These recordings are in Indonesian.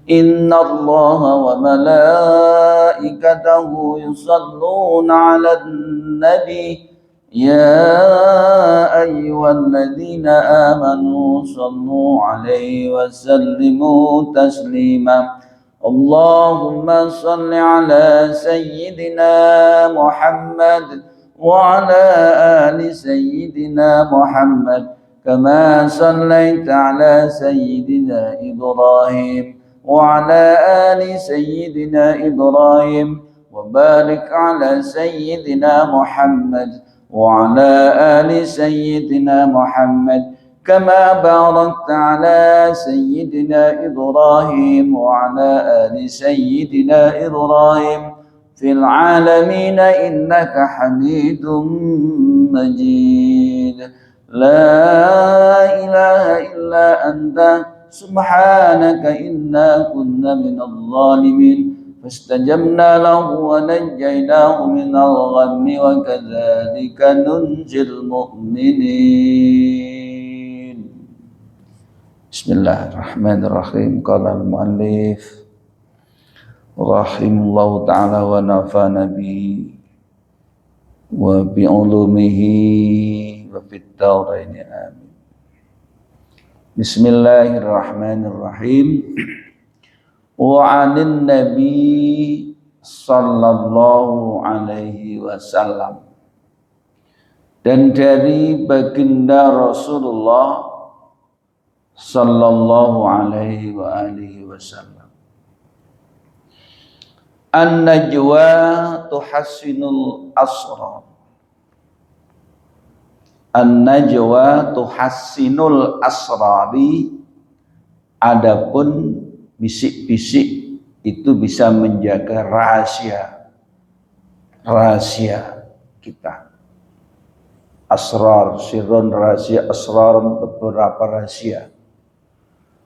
إن الله وملائكته يصلون على النبي يا أيها الذين آمنوا صلوا عليه وسلموا تسليما اللهم صل على سيدنا محمد وعلى آل سيدنا محمد كما صليت على سيدنا إبراهيم وعلى آل سيدنا إبراهيم وبارك على سيدنا محمد وعلى آل سيدنا محمد كما باركت على سيدنا إبراهيم وعلى آل سيدنا إبراهيم في العالمين إنك حميد مجيد لا إله إلا أنت سبحانك إنا كنا من الظالمين فاستجبنا له ونجيناه من الغم وكذلك ننجي المؤمنين. بسم الله الرحمن الرحيم. قال المؤلف رحمه الله تعالى ونفعنا به وبعلومه وفي الدارين آمين. Bismillahirrahmanirrahim. Wa 'anin nabi sallallahu alaihi wasallam, dan dari baginda Rasulullah sallallahu alaihi wa alihi wasallam, an-najwa tuhassinul asrar. An-najwa tuhassinul asrari, adapun bisik-bisik itu bisa menjaga rahasia kita. Asrar, sirrun, rahasia, asrarun, beberapa rahasia.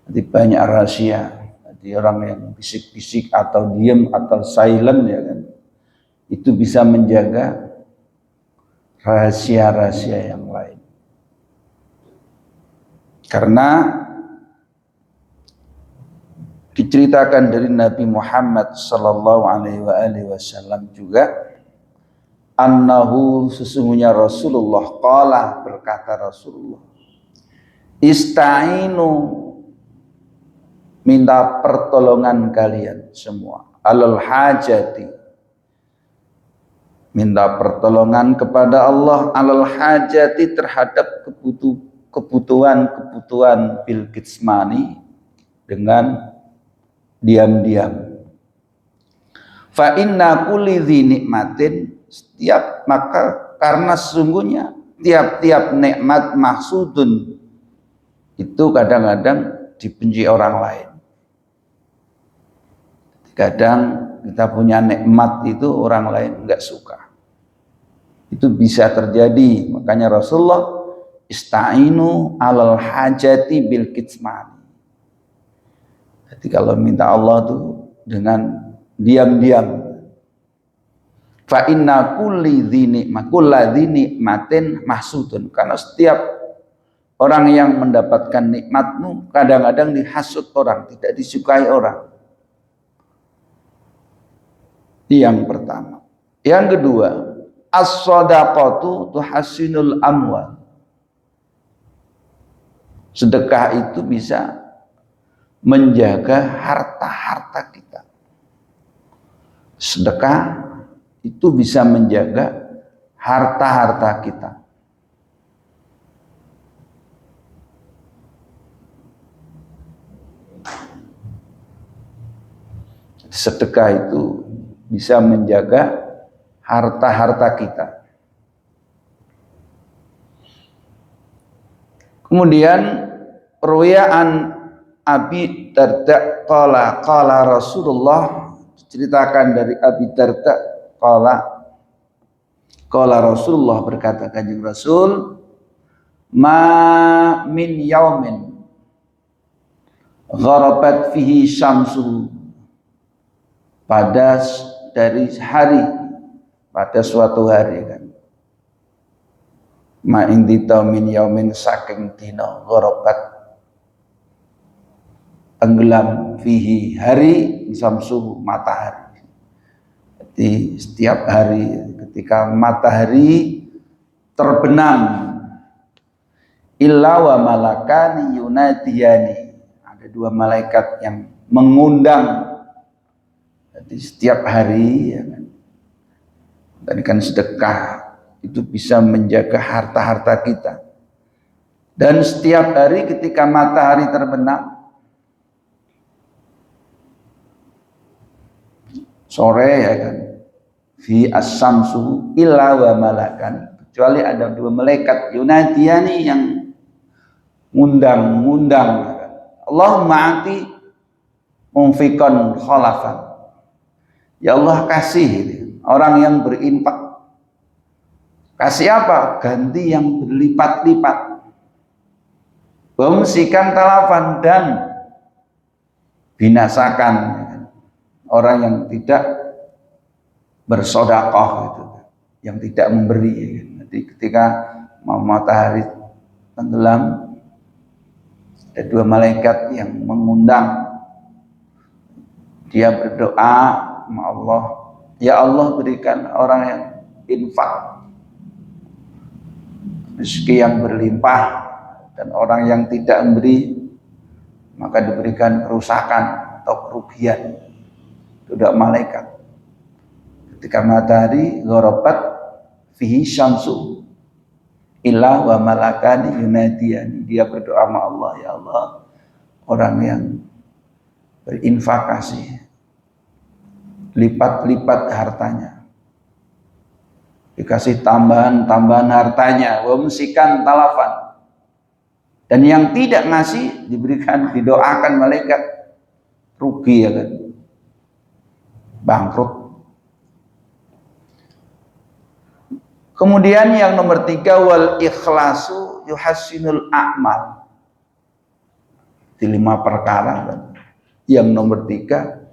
Jadi banyak rahasia. Jadi orang yang bisik-bisik atau diam atau silent ya kan, itu bisa menjaga rahasia-rahasia yang lain. Karena diceritakan dari Nabi Muhammad sallallahu alaihi wasallam juga, annahu, sesungguhnya Rasulullah, qala, berkata Rasulullah, ista'inu, minta pertolongan kalian semua, alal hajati, minta pertolongan kepada Allah, alal hajati, terhadap kebutuhan bil kitmani, dengan diam-diam. Fa inna kulli dzi nikmatin, karena sesungguhnya tiap-tiap nikmat mahsudun, itu kadang-kadang dibenci orang lain. Kadang kita punya nikmat itu orang lain enggak suka. Itu bisa terjadi. Makanya Rasulullah ista'inu alal hajati bil kitman. Jadi kalau minta Allah tuh dengan diam-diam. Fa inna kulli nikmatin mahsudun. Karena setiap orang yang mendapatkan nikmatmu kadang-kadang dihasut orang, tidak disukai orang. Yang pertama. Yang kedua, as-shadaqatu tuhassinul amwal. Sedekah itu bisa menjaga harta-harta kita. Sedekah itu bisa menjaga harta-harta kita. Sedekah itu bisa menjaga harta-harta kita. Kemudian ruwayaan Abi Darda qala Rasulullah, diceritakan dari Abi Darda qala Rasulullah, berkata Kanjeng Rasul, ma min yaumin gharabat fihi syamsu, pada suatu hari kan, ma indita min yaumin, saking dina gharabat tenggelam, fihi hari samsu matahari. Jadi setiap hari ketika matahari terbenam, illa wa malakani yunadiyani, ada dua malaikat yang mengundang. Jadi setiap hari ya kan, tadi kan sedekah itu bisa menjaga harta-harta kita. Dan setiap hari ketika matahari terbenam, sore ya kan, fi as-samsu illa wa malakan, kecuali ada dua malaikat yunadiyani yang ngundang ya kan. Allahumma ati munfiqan khalafan, ya Allah kasih orang yang berinfak. Kasih apa? Ganti yang berlipat-lipat. Bumsikan talafan, dan binasakan orang yang tidak bersodakoh itu, yang tidak memberi. Jadi ketika mau matahari tenggelam, ada dua malaikat yang mengundang, dia berdoa sama Allah, ya Allah berikan orang yang infak rezeki yang berlimpah, dan orang yang tidak memberi maka diberikan kerusakan atau kerugian. Itu doa malaikat. Ketika matahari gharabat fihi syamsu illa wa malakani yunadiyani, dia berdoa sama Allah, ya Allah orang yang berinfak kasih lipat-lipat hartanya, dikasih tambahan hartanya, wamsikan talafan, dan yang tidak ngasih diberikan, didoakan malaikat rugi ya kan, bangkrut. Kemudian yang nomor 3, wal ikhlasu yuhassinul a'mal. Di 5 perkara kan. Yang nomor 3,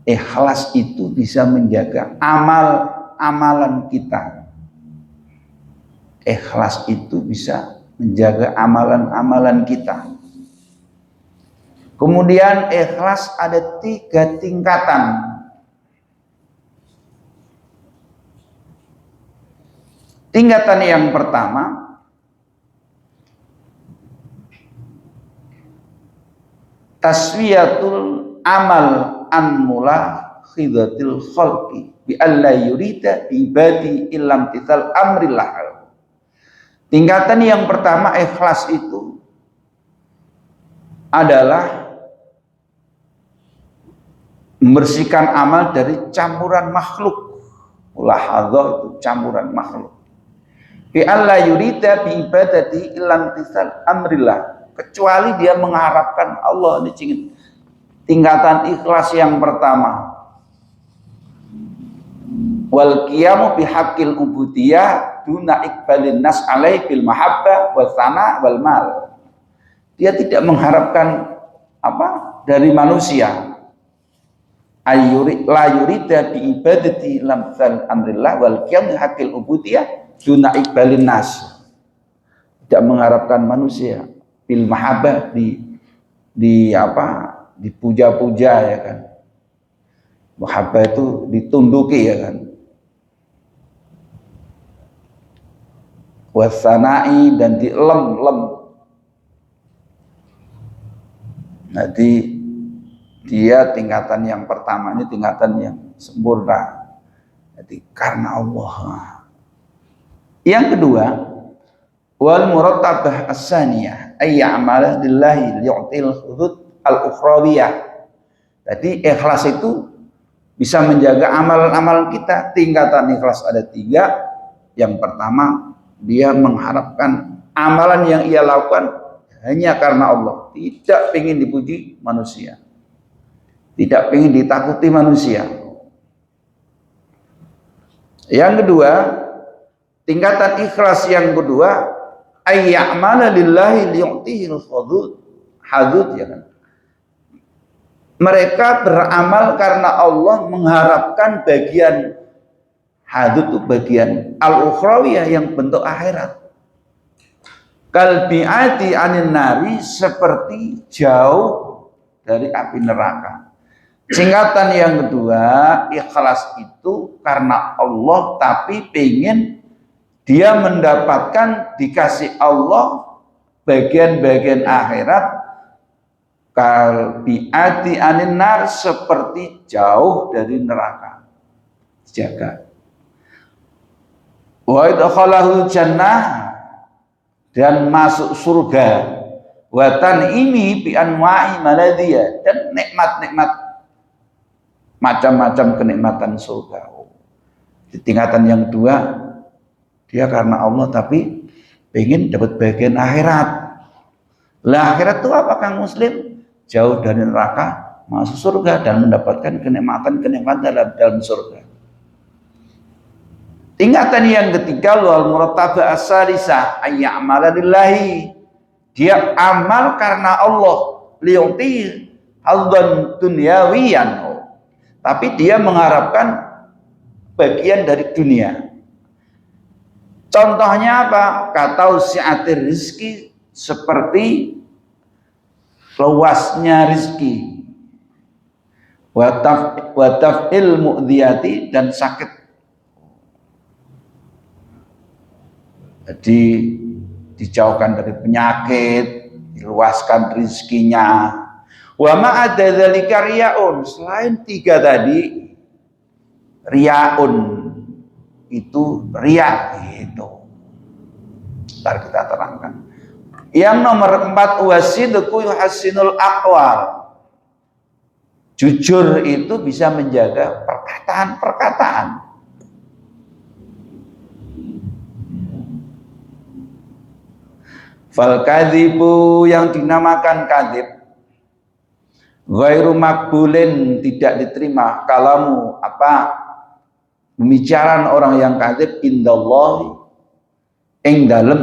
ikhlas itu bisa menjaga amalan kita. Ikhlas itu bisa menjaga amalan kita. Kemudian ikhlas ada 3 tingkatan. Tingkatan yang pertama, taswiyatul amal an mulakhidatil khalqi bi alla yurida bi ibadi illam tithal amrillah. Tingkatan yang pertama, ikhlas itu adalah membersihkan amal dari campuran makhluk. Mulahadzah itu campuran makhluk. Bi alla yurida bi ibadati illam tithal amrillah, kecuali dia mengharapkan Allah. Ini tingkatan ikhlas yang pertama. Wal qiyamu bihaqqil ubudiyah duna iqbalin nas alai bil mahabbah wa sana wal mal. Dia tidak mengharapkan apa dari manusia. La yurida bi ibadati lam tsal amrillah wal qiyam bihaqqil ubudiyah duna iqbalin nas. Tidak mengharapkan manusia bil mahabbah, di apa, dipuja-puja ya kan. Mahabbah itu ditunduki ya kan. Wasanai, dan dilem-lem. Jadi dia tingkatan yang pertama, ini tingkatan yang sempurna. Jadi karena Allah. Yang kedua, wal murattabah as-saniyah ay ya'mala lillahi li'til hudud al-ukhrawiyah. Jadi ikhlas itu bisa menjaga amalan-amalan kita. Tingkatan ikhlas ada 3. Yang pertama, dia mengharapkan amalan yang ia lakukan hanya karena Allah, tidak ingin dipuji manusia, tidak ingin ditakuti manusia. Yang kedua, tingkatan ikhlas yang kedua, ayya'mala lillahi liyu'tihil hadud ya kan. Mereka beramal karena Allah, mengharapkan bagian hadud itu bagian al-ukhrawiyah yang bentuk akhirat. Kal bi'ati anin nari, seperti jauh dari api neraka. Singkatan yang kedua, ikhlas itu karena Allah tapi pengen dia mendapatkan dikasih Allah bagian-bagian akhirat kalbiati anin nar, seperti jauh dari neraka. Jaga. Wa idkhalahul jannah, dan masuk surga. Watan ini bi anwa'i maladiyah, dan nikmat-nikmat macam-macam kenikmatan surga. Di tingkatan yang kedua, dia karena Allah tapi pengen dapat bagian akhirat. Lah akhirat itu apa Kang Muslim? Jauh dari neraka, masuk surga dan mendapatkan kenikmatan-kenikmatan dalam surga. Tingkatan yang ketiga, wal muratabah as-salisah ayya'mala lillahi. Dia amal karena Allah, liyuti hadzan dunyawiyan. Tapi dia mengharapkan bagian dari dunia. Contohnya apa? Kata si'atir rizki, seperti luasnya rizki. Wataf'il mu'dhiyati, dan sakit. Jadi dijauhkan dari penyakit, diluaskan rizkinya. Wa ma'adza dzalika riyaun, selain tiga tadi, riyaun itu riya itu. Ntar kita terangkan. Yang nomor 4, wasidqu yuhassinul aqwal. Jujur itu bisa menjaga perkataan-perkataan. Fal kadzibu, yang dinamakan kadzib, ghairu makbulin, tidak diterima kalamu, apa pembicaraan orang yang kadzib, indallahi, ing dalem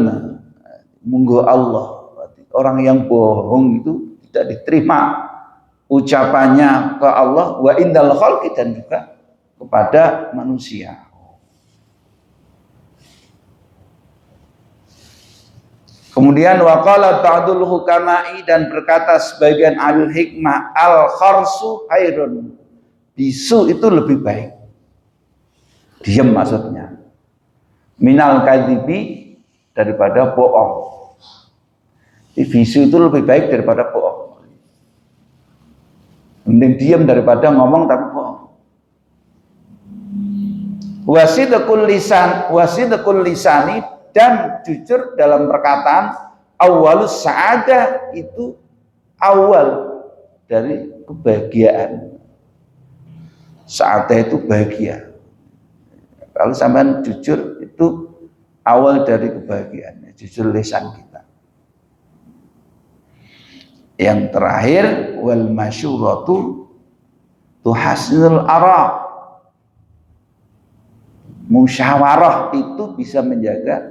munggo Allah. Orang yang bohong itu tidak diterima ucapannya ke Allah, wa indal khalqi, dan juga kepada manusia. Kemudian waqala ba'dul hukama'i, dan berkata sebagian ahli hikmah, al kharsu khairun, bisu itu lebih baik, diam maksudnya, minal kadzibi, daripada bohong. Bisu itu lebih baik daripada bohong. Mending diam daripada ngomong tapi bohong. Wasidqul lisani, dan jujur dalam perkataan, awalus sa'adah, itu awal dari kebahagiaan. Sa'adah itu bahagia. Kalau sampean jujur, itu awal dari kebahagiaan. Jujur lisan kita. Yang terakhir, wal masyuratu tuhasnul ara. Musyawarah itu bisa menjaga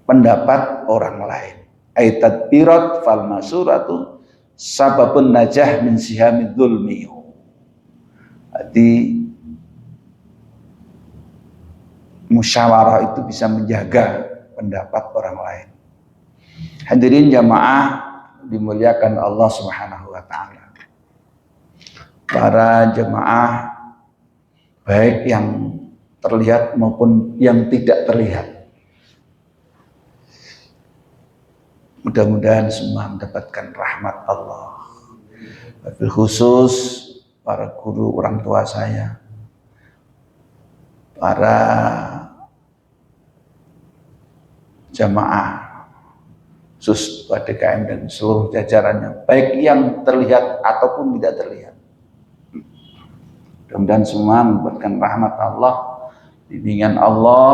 pendapat orang lain. Aitat birat fal masuratu sababun najah min sihamid dzulmi. Jadi musyawarah itu bisa menjaga pendapat orang lain. Hadirin jamaah dimuliakan Allah Subhanahu wa taala. Para jemaah baik yang terlihat maupun yang tidak terlihat, mudah-mudahan semua mendapatkan rahmat Allah. Wabil khusus para guru, orang tua saya, para jamaah khusus DKM dan seluruh jajarannya, baik yang terlihat ataupun tidak terlihat. Mudah-mudahan semua mendapatkan rahmat Allah, bimbingan Allah,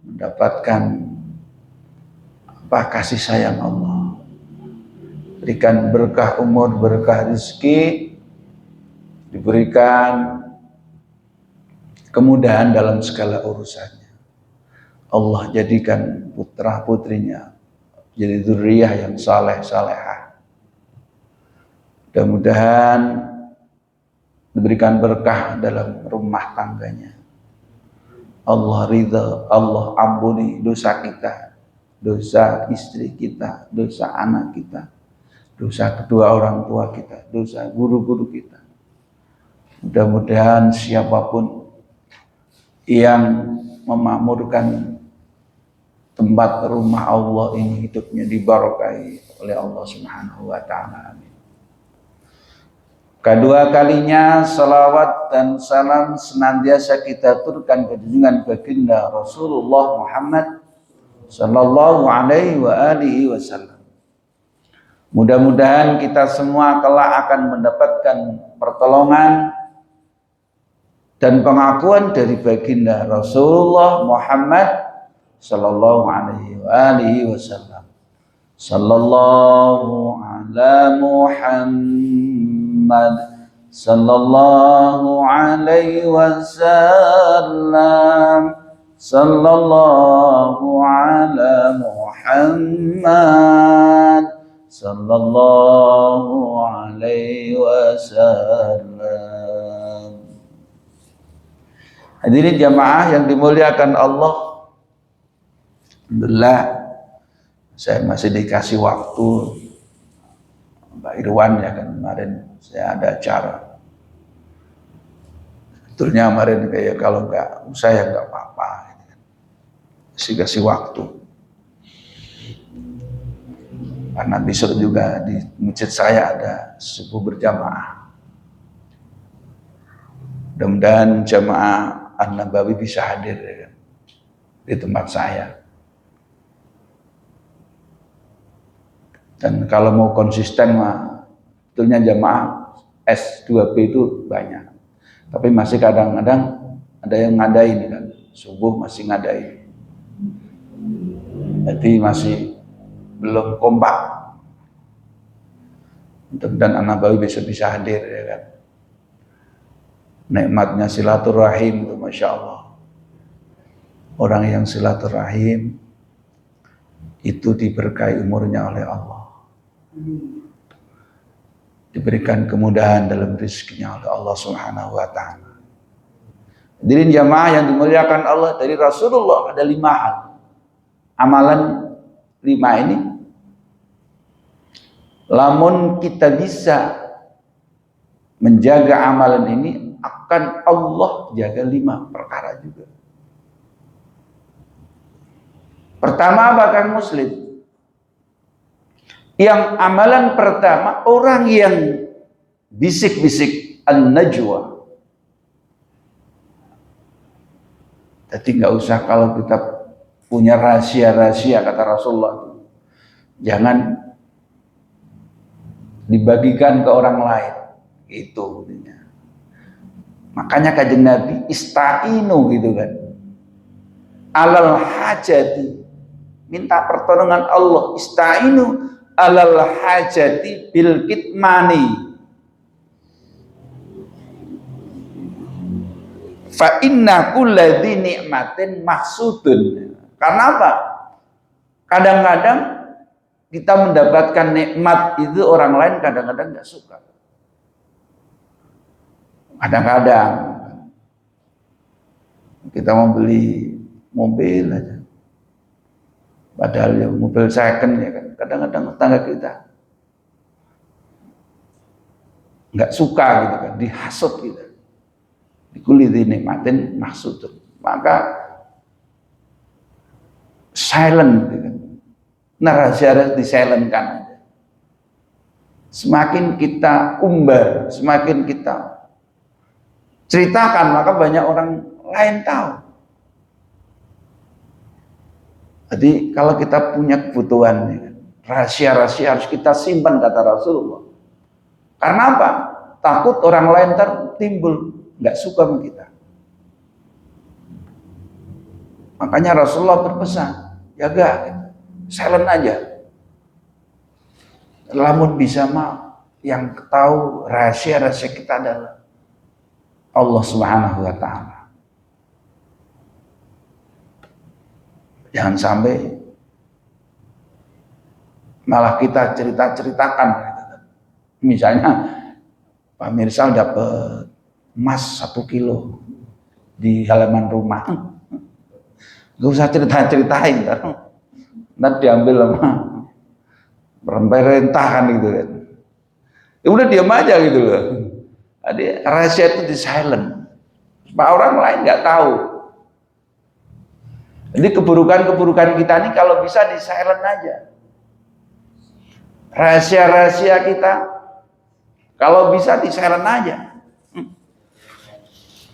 mendapatkan kasih sayang Allah. Berikan berkah umur, berkah rezeki, diberikan kemudahan dalam segala urusannya. Allah jadikan putra putrinya jadi dzurriyyah yang saleh-salehah. Mudah-mudahan diberikan berkah dalam rumah tangganya. Allah ridha, Allah ampuni dosa kita, dosa istri kita, dosa anak kita, dosa kedua orang tua kita, dosa guru-guru kita. Mudah-mudahan siapapun yang memakmurkan tempat rumah Allah ini hidupnya diberkahi oleh Allah Subhanahu wa taala. Amin. Kedua kalinya salawat dan salam senantiasa kita aturkan ke junjungan baginda Rasulullah Muhammad sallallahu alaihi wa alihi wasallam. Mudah-mudahan kita semua kelak akan mendapatkan pertolongan dan pengakuan dari baginda Rasulullah Muhammad sallallahu alaihi wa alihi wasallam. Sallallahu ala Muhammad sallallahu alaihi wasallam. Sallallahu ala Muhammad sallallahu alaihi wasallam. Hadirin jamaah yang dimuliakan Allah, alhamdulillah saya masih dikasih waktu. Mbak Irwan ya kan, kemarin saya ada acara. Sebetulnya kemarin kayak kalau nggak saya nggak apa-apa, masih kasih waktu. Karena besok juga di masjid saya ada subuh berjamaah. Mudah-mudahan jamaah An-Nabawi bisa hadir ya kan, di tempat saya. Dan kalau mau konsisten mah, sebetulnya jamaah S2B itu banyak. Tapi masih kadang-kadang ada yang ngadain kan, subuh masih ngadain. Jadi masih belum kompak. Mudah-mudahan An-Nabawi bisa hadir ya kan. Nikmatnya silaturahim itu Masya Allah. Orang yang silaturahim itu diberkahi umurnya oleh Allah. Diberikan kemudahan dalam rezekinya oleh Allah Subhanahu wa taala. Hadirin jamaah yang dimuliakan Allah, dari Rasulullah ada 5 hal. Amalan 5 ini, lamun kita bisa menjaga amalan ini, akan Allah jaga 5 perkara juga. Pertama, bahkan muslim. Yang amalan pertama, orang yang bisik-bisik an-najwa. Jadi nggak usah kalau kita punya rahasia-rahasia, kata Rasulullah, jangan dibagikan ke orang lain. Itu intinya. Makanya kajian Nabi istainu gitu kan. Alal hajati, minta pertolongan Allah. Istainu alal hajati bil kitmani. Fa inna kulladzi ni'matin mahsudun. Karena apa? Kadang-kadang kita mendapatkan nikmat itu orang lain kadang-kadang nggak suka. Kadang-kadang kita mau beli mobil aja, padahal ya mobil second ya kan, kadang-kadang tetangga kita nggak suka gitu kan, dihasut gitu, dikuliti nikmatin maksud, maka silent gitu kan, narasi di silentkan aja. Semakin kita umbar, semakin kita ceritakan, maka banyak orang lain tahu. Jadi kalau kita punya kebutuhan, rahasia-rahasia harus kita simpan, kata Rasulullah. Karena apa? Takut orang lain timbul nggak suka sama kita. Makanya Rasulullah berpesan, jaga, gitu. Silent aja. Lamun bisa mah yang tahu rahasia-rahasia kita adalah Allah Subhanahu wa taala. Jangan sampai malah kita cerita-ceritakan. Misalnya Pak Mirsal dapat emas 1 kilo di halaman rumah. Gak usah cerita-ceritain. nanti diambil sama pemerintah kan gitu kan. Ya udah diam aja gitu loh. Jadi rahasia itu di silent, supaya orang lain nggak tahu. Jadi keburukan-keburukan kita ini kalau bisa di silent aja. Rahasia-rahasia kita kalau bisa di silent aja.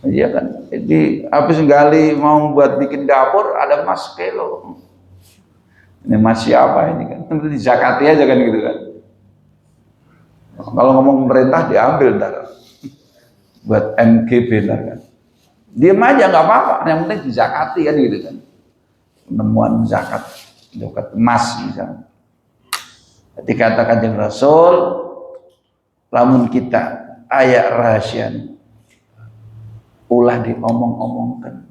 Iya kan. Jadi habis gali mau buat bikin dapur ada mas kelo. Ini mas siapa ini kan? Nanti dizakati aja kan gitu kan. Kalau ngomong pemerintah diambil ntar buat NGB ntar kan. Diam aja nggak apa-apa. Yang penting dizakati kan gitu kan. Penemuan zakat emas misalnya. Dikatakan Kanjeng Rasul, lamun kita ayat rahasia ulah diomong-omongkan.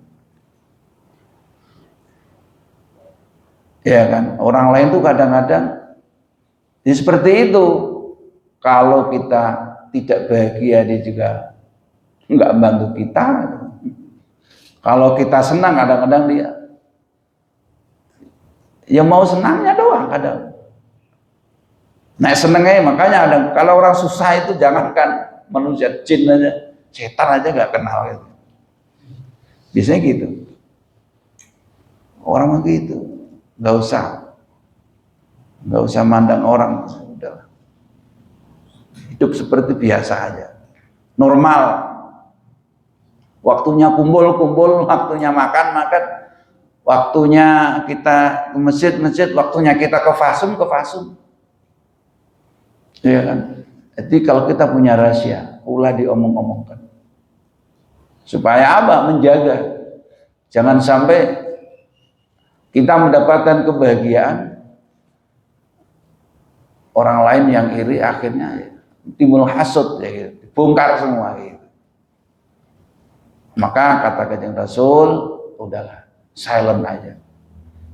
Ya kan, orang lain tuh kadang-kadang ya seperti itu. Kalau kita tidak bahagia dia juga nggak bantu kita. Kalau kita senang kadang-kadang dia ya mau senangnya doang kadang. Nah senengnya makanya ada kalau orang susah itu jangankan manusia, jin aja, setan aja nggak kenal gitu. Biasanya gitu. Orang begitu, nggak usah mandang orang, udah hidup seperti biasa aja, normal. Waktunya kumpul, waktunya makan, waktunya kita ke masjid, waktunya kita ke fasum. Ya kan? Jadi kalau kita punya rahasia, ulah diomong-omongkan. Supaya apa? Menjaga. Jangan sampai kita mendapatkan kebahagiaan orang lain yang iri akhirnya timbul hasud ya gitu. Dibongkar semua gitu. Maka kata Kanjeng Rasul, udahlah, silent aja.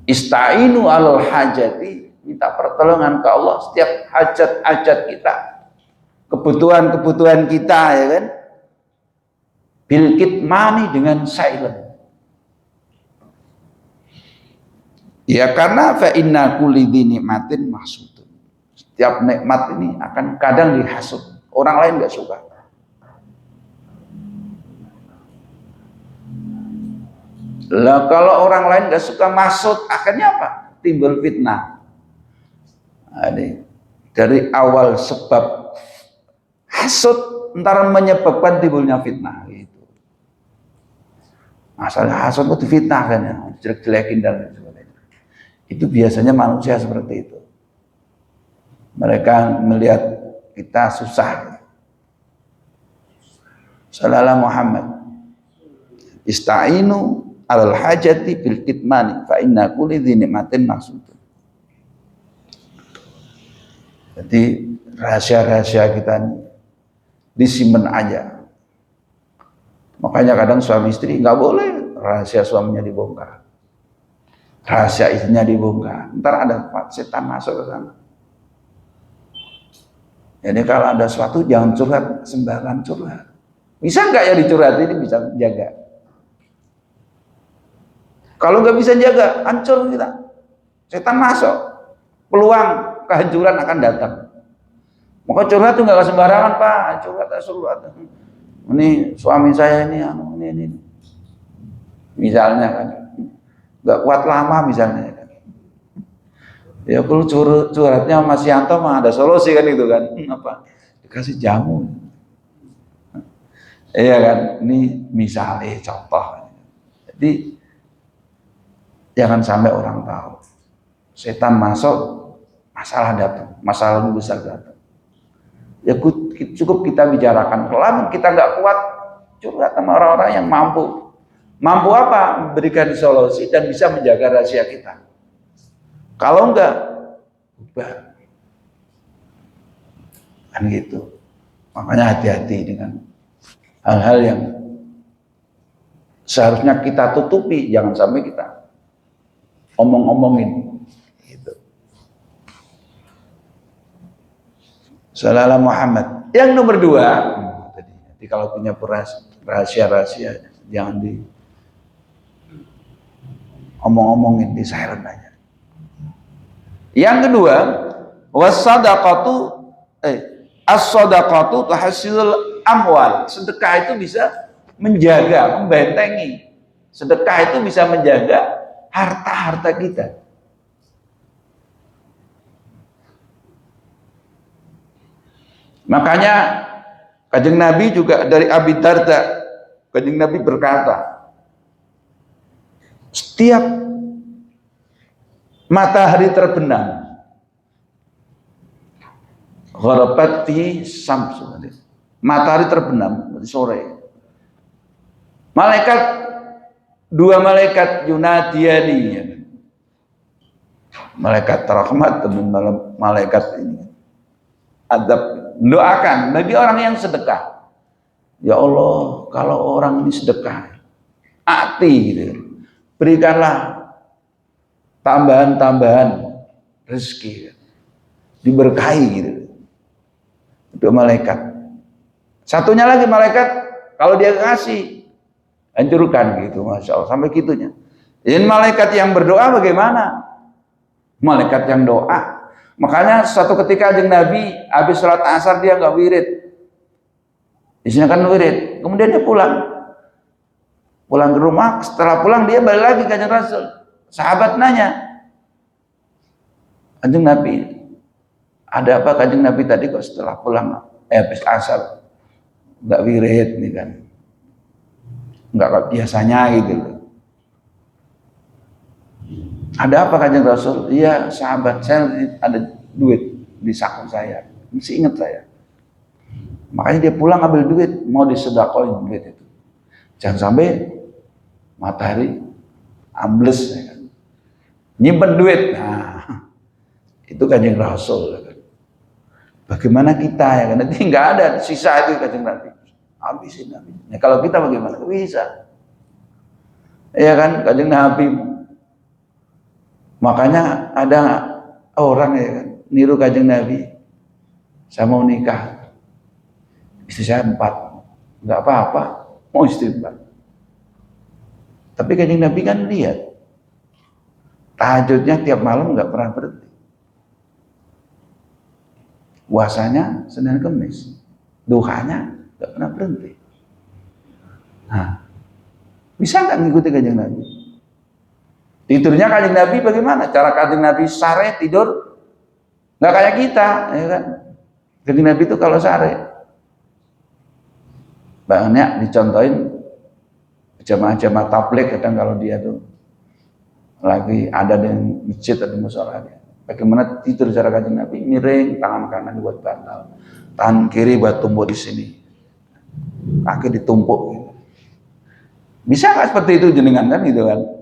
Ista'inu alal hajati, minta pertolongan ke Allah setiap hajat-hajat kita, kebutuhan-kebutuhan kita ya kan, bil kitmani, dengan silent. Ya karena fa inna kulli nikmatin mahsudun. Setiap nikmat ini akan kadang dihasut. Orang lain nggak suka. Lah kalau orang lain nggak suka masuk, akhirnya apa? Timbul fitnah. Dari awal sebab hasud ntar menyebabkan timbulnya fitnah gitu. Masalah hasud itu fitnah kan ya, jelek-jelekin dan sebagainya. Itu biasanya manusia seperti itu. Mereka melihat kita susah. Sallallahu Muhammad. Ista'inu alal hajati bil kitmani fa inna kulli nikmatin maksudun. Jadi rahasia-rahasia kita ini disimpan aja. Makanya kadang suami istri nggak boleh rahasia suaminya dibongkar, rahasia istrinya dibongkar. Ntar ada setan masuk ke sana. Jadi kalau ada sesuatu jangan curhat sembarangan curhat. Bisa nggak ya dicurhat ini bisa jaga. Kalau nggak bisa jaga, hancur kita. Setan masuk, peluang kehancuran akan datang. Maka curhat tuh nggak sembarangan Pak, curhat suruh. Ini suami saya ini, ini. Misalnya kan, nggak kuat lama misalnya. Kan. Ya kalau curhatnya Mas Yanto mah ada solusi kan itu kan, apa? Dikasih jamu. Iya kan, ini misalnya contoh. Jadi jangan sampai orang tahu. Setan masuk, masalah datang, masalah besar datang. Ya cukup kita bicarakan. Kalau kita nggak kuat, curhat sama orang-orang yang mampu. Mampu apa? Memberikan solusi dan bisa menjaga rahasia kita. Kalau enggak, ubah. Kan gitu. Makanya hati-hati dengan hal-hal yang seharusnya kita tutupi, jangan sampai kita omong-omongin. Gitu. Sallallahu Muhammad. Yang nomor 2, jadi kalau punya rahasia-rahasia jangan di omong-omongin, di silent aja. Yang kedua, wasadaqatu as-sadaqatu tahsilul amwal. Sedekah itu bisa menjaga, membentengi. Sedekah itu bisa menjaga harta-harta kita. Makanya Kanjeng Nabi juga dari Abi Darda, Kanjeng Nabi berkata, setiap matahari terbenam, gharabat fi syams, matahari terbenam sore, dua malaikat yunadiyani, malaikat rahmat dan malaikat ini adab, doakan bagi orang yang sedekah. Ya Allah, kalau orang ini sedekah, gitu, berikanlah tambahan-tambahan rezeki, diberkahi gitu. Itu malaikat. Satunya lagi malaikat, kalau dia kasih, hancurkan gitu, masya Allah, sampai gitunya. Ini malaikat yang berdoa bagaimana? Malaikat yang doa. Makanya suatu ketika Kanjeng Nabi habis sholat asar dia nggak wirid, isinya kan wirid. Kemudian dia pulang ke rumah. Setelah pulang dia balik lagi ke Kanjeng Rasul. Sahabat nanya, Kanjeng Nabi, ada apa Kanjeng Nabi tadi kok setelah pulang habis asar nggak wirid nih kan? Nggak kayak biasanya gitu loh. Ada apa Kanjeng Rasul? Iya sahabat, saya ada duit di saku saya, masih ingat saya. Makanya dia pulang ambil duit, mau disedekahin duit itu. Jangan sampai matahari ambles, ya kan? Nyimpen duit. Nah, itu Kanjeng Rasul. Ya kan? Bagaimana kita ya kan? Nanti nggak ada sisa itu Kanjeng Nabi. Habisin. Ya, kalau kita bagaimana? Bisa. Ya kan Kanjeng Nabi. Makanya ada orang ya kan, niru Kanjeng Nabi. Saya mau nikah, istri saya 4, nggak apa-apa, mau istri 4. Tapi Kanjeng Nabi kan lihat, tahajudnya tiap malam nggak pernah berhenti. Puasanya Senin Kemis, duhanya nggak pernah berhenti. Nah, bisa nggak ngikuti Kanjeng Nabi? Tidurnya Kanjeng Nabi bagaimana? Cara Kanjeng Nabi sare tidur nggak kayak kita, ya kan? Kanjeng Nabi itu kalau sare banyak dicontohin jamaah-jamaah tabligh, kadang kalau dia tuh lagi ada di masjid atau di musola, bagaimana tidur cara Kanjeng Nabi? Miring, tangan kanan buat bantal, tangan kiri buat tumpuk di sini, kaki ditumpuk. Gitu. Bisa nggak seperti itu jenengan kan gitu kan?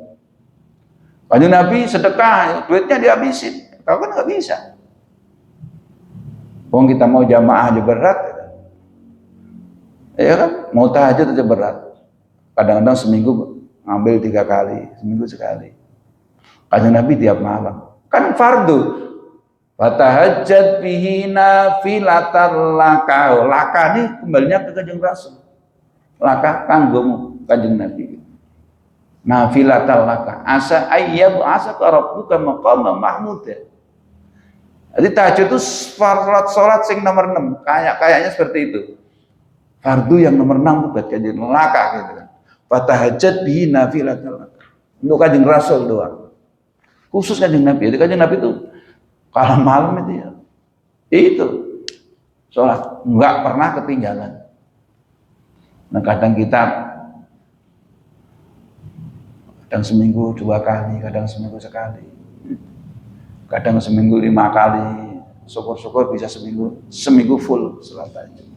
Kanjeng Nabi sedekah, duitnya dihabisin. Kau kan nggak bisa. Wong kita mau jamaah aja berat, ya kan? Mau tahajud aja berat. Kadang-kadang seminggu ngambil 3 kali, seminggu sekali. Kanjeng Nabi tiap malam. Kan fardu. Fatahajjat bihi nafilatan laka. Laka ini kembalinya ke Kanjeng Rasul. Laka kanggomu Kanjeng Nabi. Nafilatal laka asa ayyab asa rabbuka maqama mahmud. Jadi tahajud itu salat sing nomor 6, kayaknya seperti itu. Fardu yang nomor 6 buat Kanjeng laka gitu kan. Fatahajjat bihi nafilatal laka. Untuk Kanjeng Rasul doang. Khusus Kanjeng Nabi. Jadi Kanjeng Nabi itu kalau malam itu ya itu salat enggak pernah ketinggalan. Nah, kadang seminggu 2 kali, kadang seminggu sekali, kadang seminggu 5 kali. Syukur-syukur bisa seminggu full salat tahajud.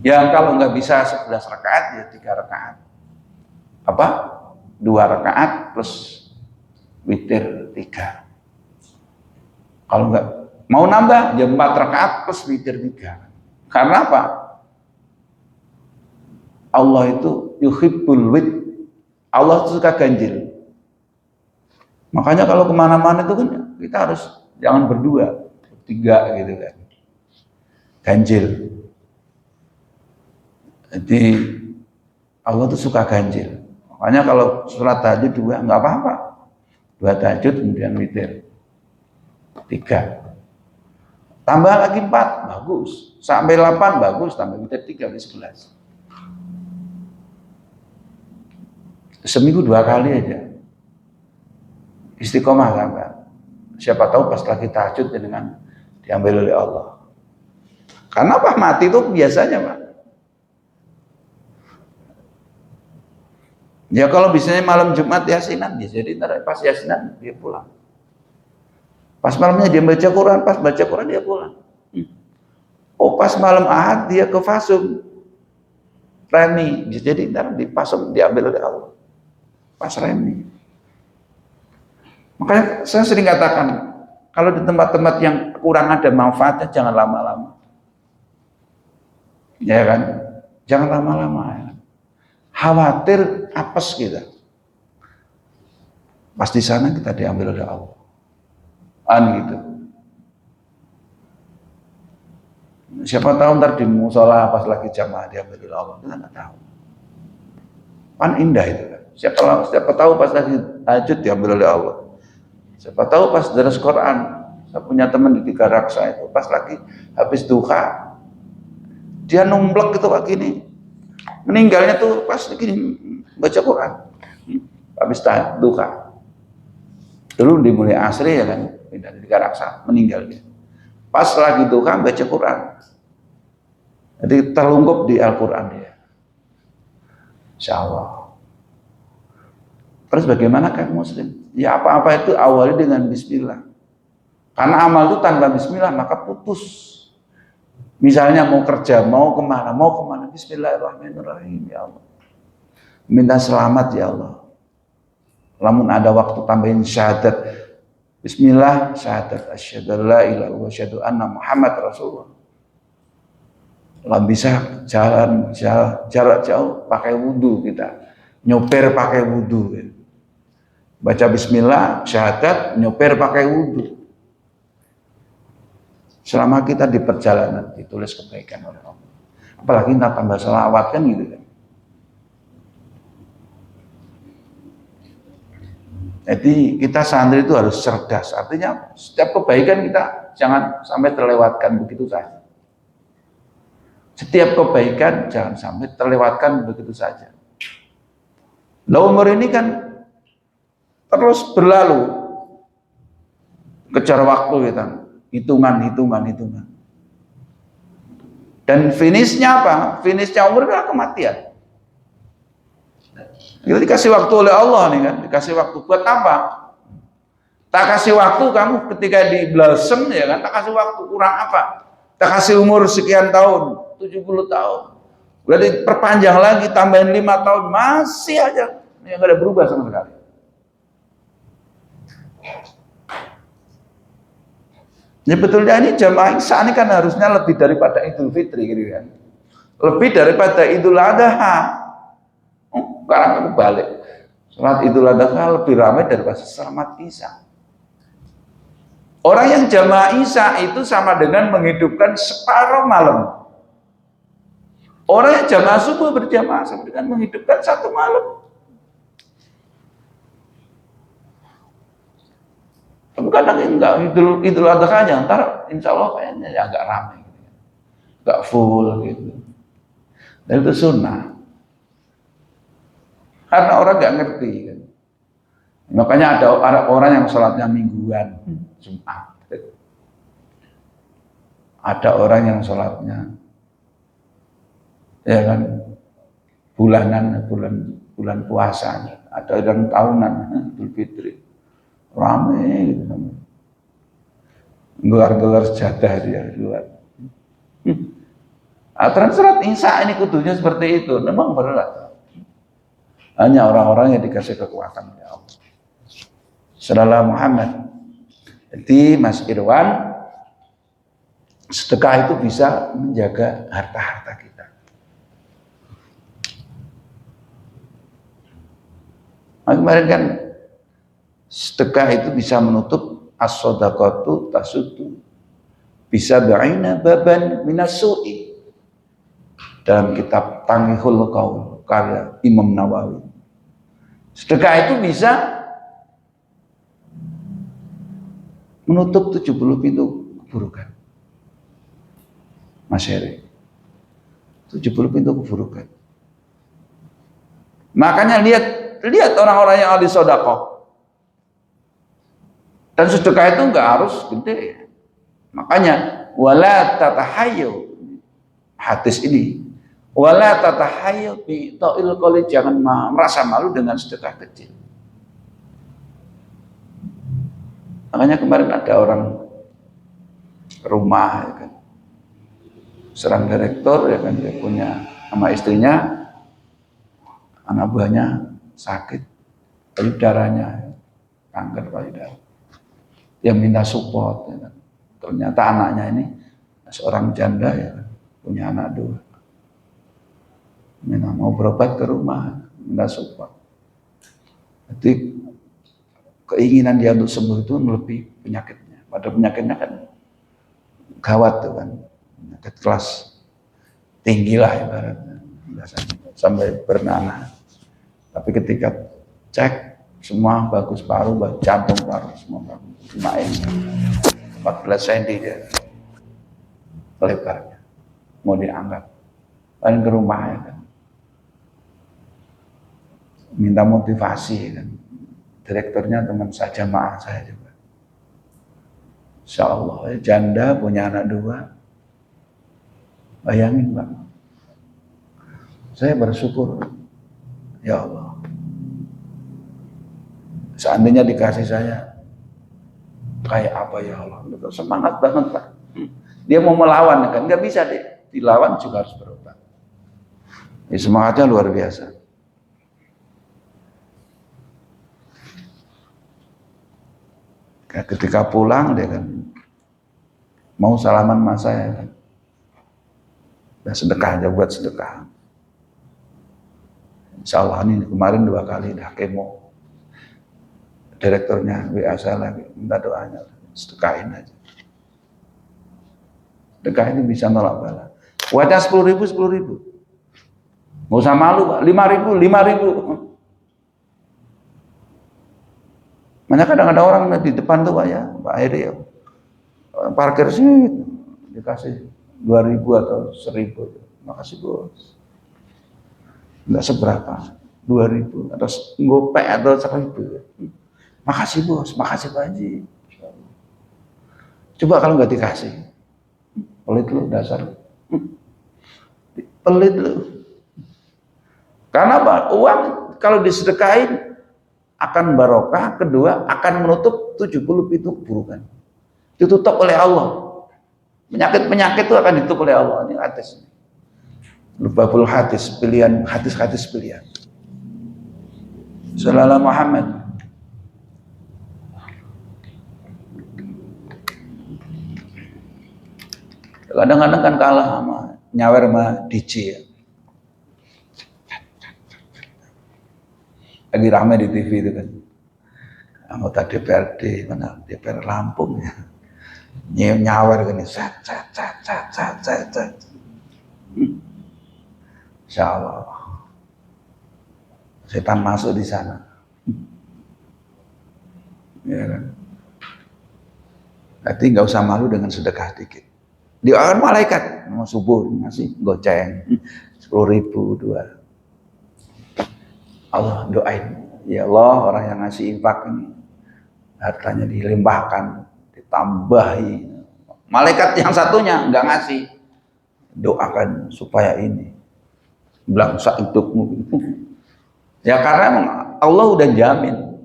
Ya kalau nggak bisa 11 rakaat ya 3 rakaat. Apa? 2 rakaat plus witir 3. Kalau nggak mau nambah ya 4 rakaat plus witir 3. Karena apa? Allah itu yuhibbul wit. Allah suka ganjil. Makanya kalau kemana-mana itu kan kita harus jangan berdua, 3 gitu kan. Ganjil. Jadi Allah tuh suka ganjil. Makanya kalau sholat tahajud 2 nggak apa-apa. 2 tahajud kemudian witir. 3. Tambah lagi 4, bagus. Sampai 8, bagus. Tambah witir 3, 11. Seminggu 2 kali aja. Istiqomah sampai. Siapa tahu pas lagi tahajud dengan diambil oleh Allah. Karena apa? Mati itu biasanya, Pak. Ya kalau biasanya malam Jumat yasinan, ya jadi ntar pas yasinan dia pulang. Pas malamnya dia baca Quran, pas baca Quran dia pulang. Oh pas malam Ahad dia ke Fasum, remi, bisa jadi ntar di Fasum diambil oleh Allah. Pas remi. Makanya saya sering katakan, kalau di tempat-tempat yang kurang ada manfaatnya jangan lama-lama. Ya kan? Jangan lama-lama. Ya. Khawatir apes kita. Pas di sana kita diambil oleh Allah. Gitu. Siapa tahu ntar di musola pas lagi jamaah diambil oleh Allah, kita nggak tahu. Kan indah itu kan. Siapa tahu pas lagi tahajud diambil oleh Allah. Siapa tahu pas daras Quran, saya punya teman di Tiga Raksa itu, pas lagi habis duha, dia numplek gitu Pak gini, meninggalnya tuh pas gini baca Quran, habis duha. Dulu dimulai asri ya kan, pindah di Tiga Raksa, meninggal dia. Pas lagi duha baca Quran, jadi terlungkup di Al-Quran dia. Insya Allah. Terus bagaimana kan Muslim? Ya apa-apa itu awali dengan bismillah. Karena amal itu tanpa bismillah maka putus. Misalnya mau kerja, mau kemana, bismillahirrahmanirrahim ya Allah. Minta selamat ya Allah. Lamun ada waktu tambahin syahadat. Bismillah, syahadat. Asyhadu an la ilaha illallah wa asyhadu anna Muhammad Rasulullah. Lah bisa jalan jarak jauh pakai wudhu kita. Nyoper pakai wudhu. Baca bismillah, syahadat, nyoper pakai wudhu. Selama kita di perjalanan ditulis kebaikan oleh Allah. Apalagi kita tambah selawat kan gitu kan. Jadi kita santri itu harus cerdas. Artinya setiap kebaikan kita jangan sampai terlewatkan begitu saja. Setiap kebaikan jangan sampai terlewatkan begitu saja. Nah, umur ini kan terus berlalu, kejar waktu kita, hitungan. Dan finishnya apa? Finishnya umur adalah kematian. Kita dikasih waktu oleh Allah nih kan, dikasih waktu buat apa? Tak kasih waktu kamu ketika di blossom ya kan, tak kasih waktu kurang apa? Tak kasih umur sekian tahun, 70 tahun. Udah diperpanjang lagi, tambahin 5 tahun, masih aja yang gak ada berubah sama sekali. Ya betulnya ini jamaah Isya ini kan harusnya lebih daripada Idul Fitri gitu kan. Lebih daripada Idul Adha. Sekarang aku balik. Salat Idul Adha lebih ramai daripada salat Isya. Orang yang jamaah Isya itu sama dengan menghidupkan separuh malam. Orang yang jamaah subuh berjamaah sama dengan menghidupkan 1 malam. Tapi kadang enggak Idul Adha-nya, ntar insya Allah kayaknya ya agak ramai, enggak full gitu. Dan itu sunnah. Karena orang enggak ngerti kan. Makanya ada orang yang sholatnya mingguan, Jumat. Ada orang yang sholatnya ya kan bulanan, bulan puasa. Ada yang tahunan, Idul Fitri. Rame gitu. Gelar-gelar sejadah dia luar. Aturan surat Isya ini kudunya seperti itu. Memang berat. Hanya orang-orang yang dikasih kekuatan oleh Allah. Sallallahu Muhammad. Jadi Mas Irwan, sedekah itu bisa menjaga harta-harta kita. Kemarin kan sedekah itu bisa menutup as-shadaqatu tasuddu bisa ba'ina baban minasu'i. Dalam kitab Tanghihul Qaul karya Imam Nawawi. Sedekah itu bisa menutup 70 pintu keburukan. Mas Heri, 70 pintu keburukan. Makanya lihat orang-orang yang ahli sedekah. Dan sedekah itu enggak harus gede. Makanya wala tatahayyu, hadis ini, wala tatahayyu bi ta'il qalil, jangan merasa malu dengan sedekah kecil. Makanya kemarin ada orang rumah ya kan, seorang direktur ya kan, dia punya sama istrinya, anak buahnya sakit payudaranya, kanker payudara. Dia minta support ya kan. Ternyata anaknya ini seorang janda ya kan, punya anak 2. Mau berobat ke rumah, minta support. Jadi keinginan dia untuk sembuh itu melebihi penyakitnya. Padahal penyakitnya kan gawat tuh kan, penyakit kelas tinggi lah ibaratnya, biasanya sampai bernanah. Tapi ketika cek semua bagus, paru, jantung, paru semua bagus. Cuma ini 14 cm dia lebarnya, mau diangkat, paling ke rumah ya kan, minta motivasi ya kan. Direkturnya teman saja jamaah saya juga. Insya Allah, janda punya anak 2. Bayangin Pak, saya bersyukur, ya Allah. Seandainya dikasih saya kayak apa ya Allah, semangat banget Pak. Dia mau melawan kan, nggak bisa deh, dilawan juga harus berobat. Ya, semangatnya luar biasa. Ketika pulang dia kan mau salaman sama saya kan, ya sedekah aja, buat sedekah. Insya Allah ini kemarin 2 kali dah kemo. Direkturnya WA saya lagi, minta doanya, sedekahin aja. Sedekah ini bisa nolak bala. Buatnya 10.000, 10.000. Nggak usah malu Pak, 5.000, 5.000. Makanya kadang-kadang orang di depan tuh Pak ya, Pak Heri ya, parkir sih dikasih 2.000 atau 1.000. Makasih bos. Enggak seberapa, 2.000 atau ngopek atau 1.000. Makasih bos, makasih Pak Haji. Coba kalau nggak dikasih, pelit lu dasar, pelit lu. Karena apa? Uang kalau disedekahin akan barokah, kedua akan menutup 70 pintu keburukan. Ditutup oleh Allah. Penyakit-penyakit itu akan ditutup oleh Allah. Ini hadis. Lubabul hadis, pilihan hadis-hadis pilihan. Sallallahu Muhammad. Kadang-kadang kan kalah sama nyawer sama DJ ya. Lagi ramai di TV itu kan. Anggota DPRD, mana DPR Lampung ya. Nyawer gini, sat. Insya Allah setan masuk di sana. Ya kan. Berarti nggak usah malu dengan sedekah dikit. Doakan malaikat mau subuh ngasih goceng 10.000 2. Allah doain, ya Allah orang yang ngasih infak ini hartanya dilimpahkan, ditambahi. Malaikat yang satunya nggak ngasih, doakan supaya ini belangsa hidupmu. Ya karena Allah udah jamin.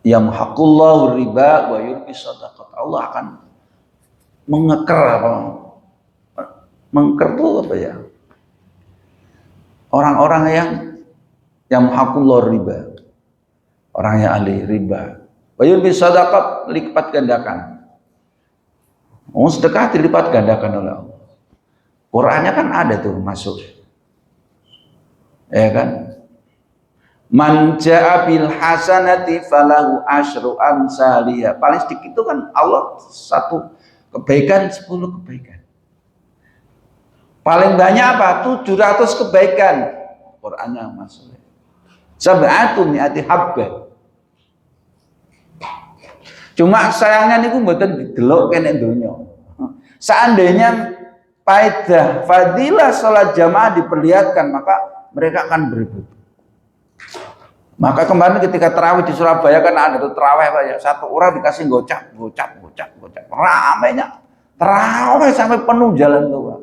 Yamhaqullahu riba wa yurbi shadaqat. Allah akan mengeker apa? Mengeker itu apa ya? Orang-orang yang yamhaqullahu riba. Orang yang ahli riba. Wa yurbi shadaqat, lipat gandakan. Sedekah dilipat gandakan oleh Allah. Qur'annya kan ada tuh masuk. Ya kan? Man ja'a bil hasanati falahu asyru amsaliyah. Paling sedikit itu kan Allah 1 kebaikan 10 kebaikan. Paling banyak apa? 700 kebaikan. Qur'annya masuk. Sab'atu mi'ati habbah. Cuma sayangnya niku mboten didelok kene donya. Seandainya faedah fadilah salat jamaah diperlihatkan, maka mereka akan berebut. Maka kemarin ketika terawih di Surabaya kan ada tuh terawih Pak ya, satu orang dikasih gocap. Ramainya terawih sampai penuh jalan tuh Pak.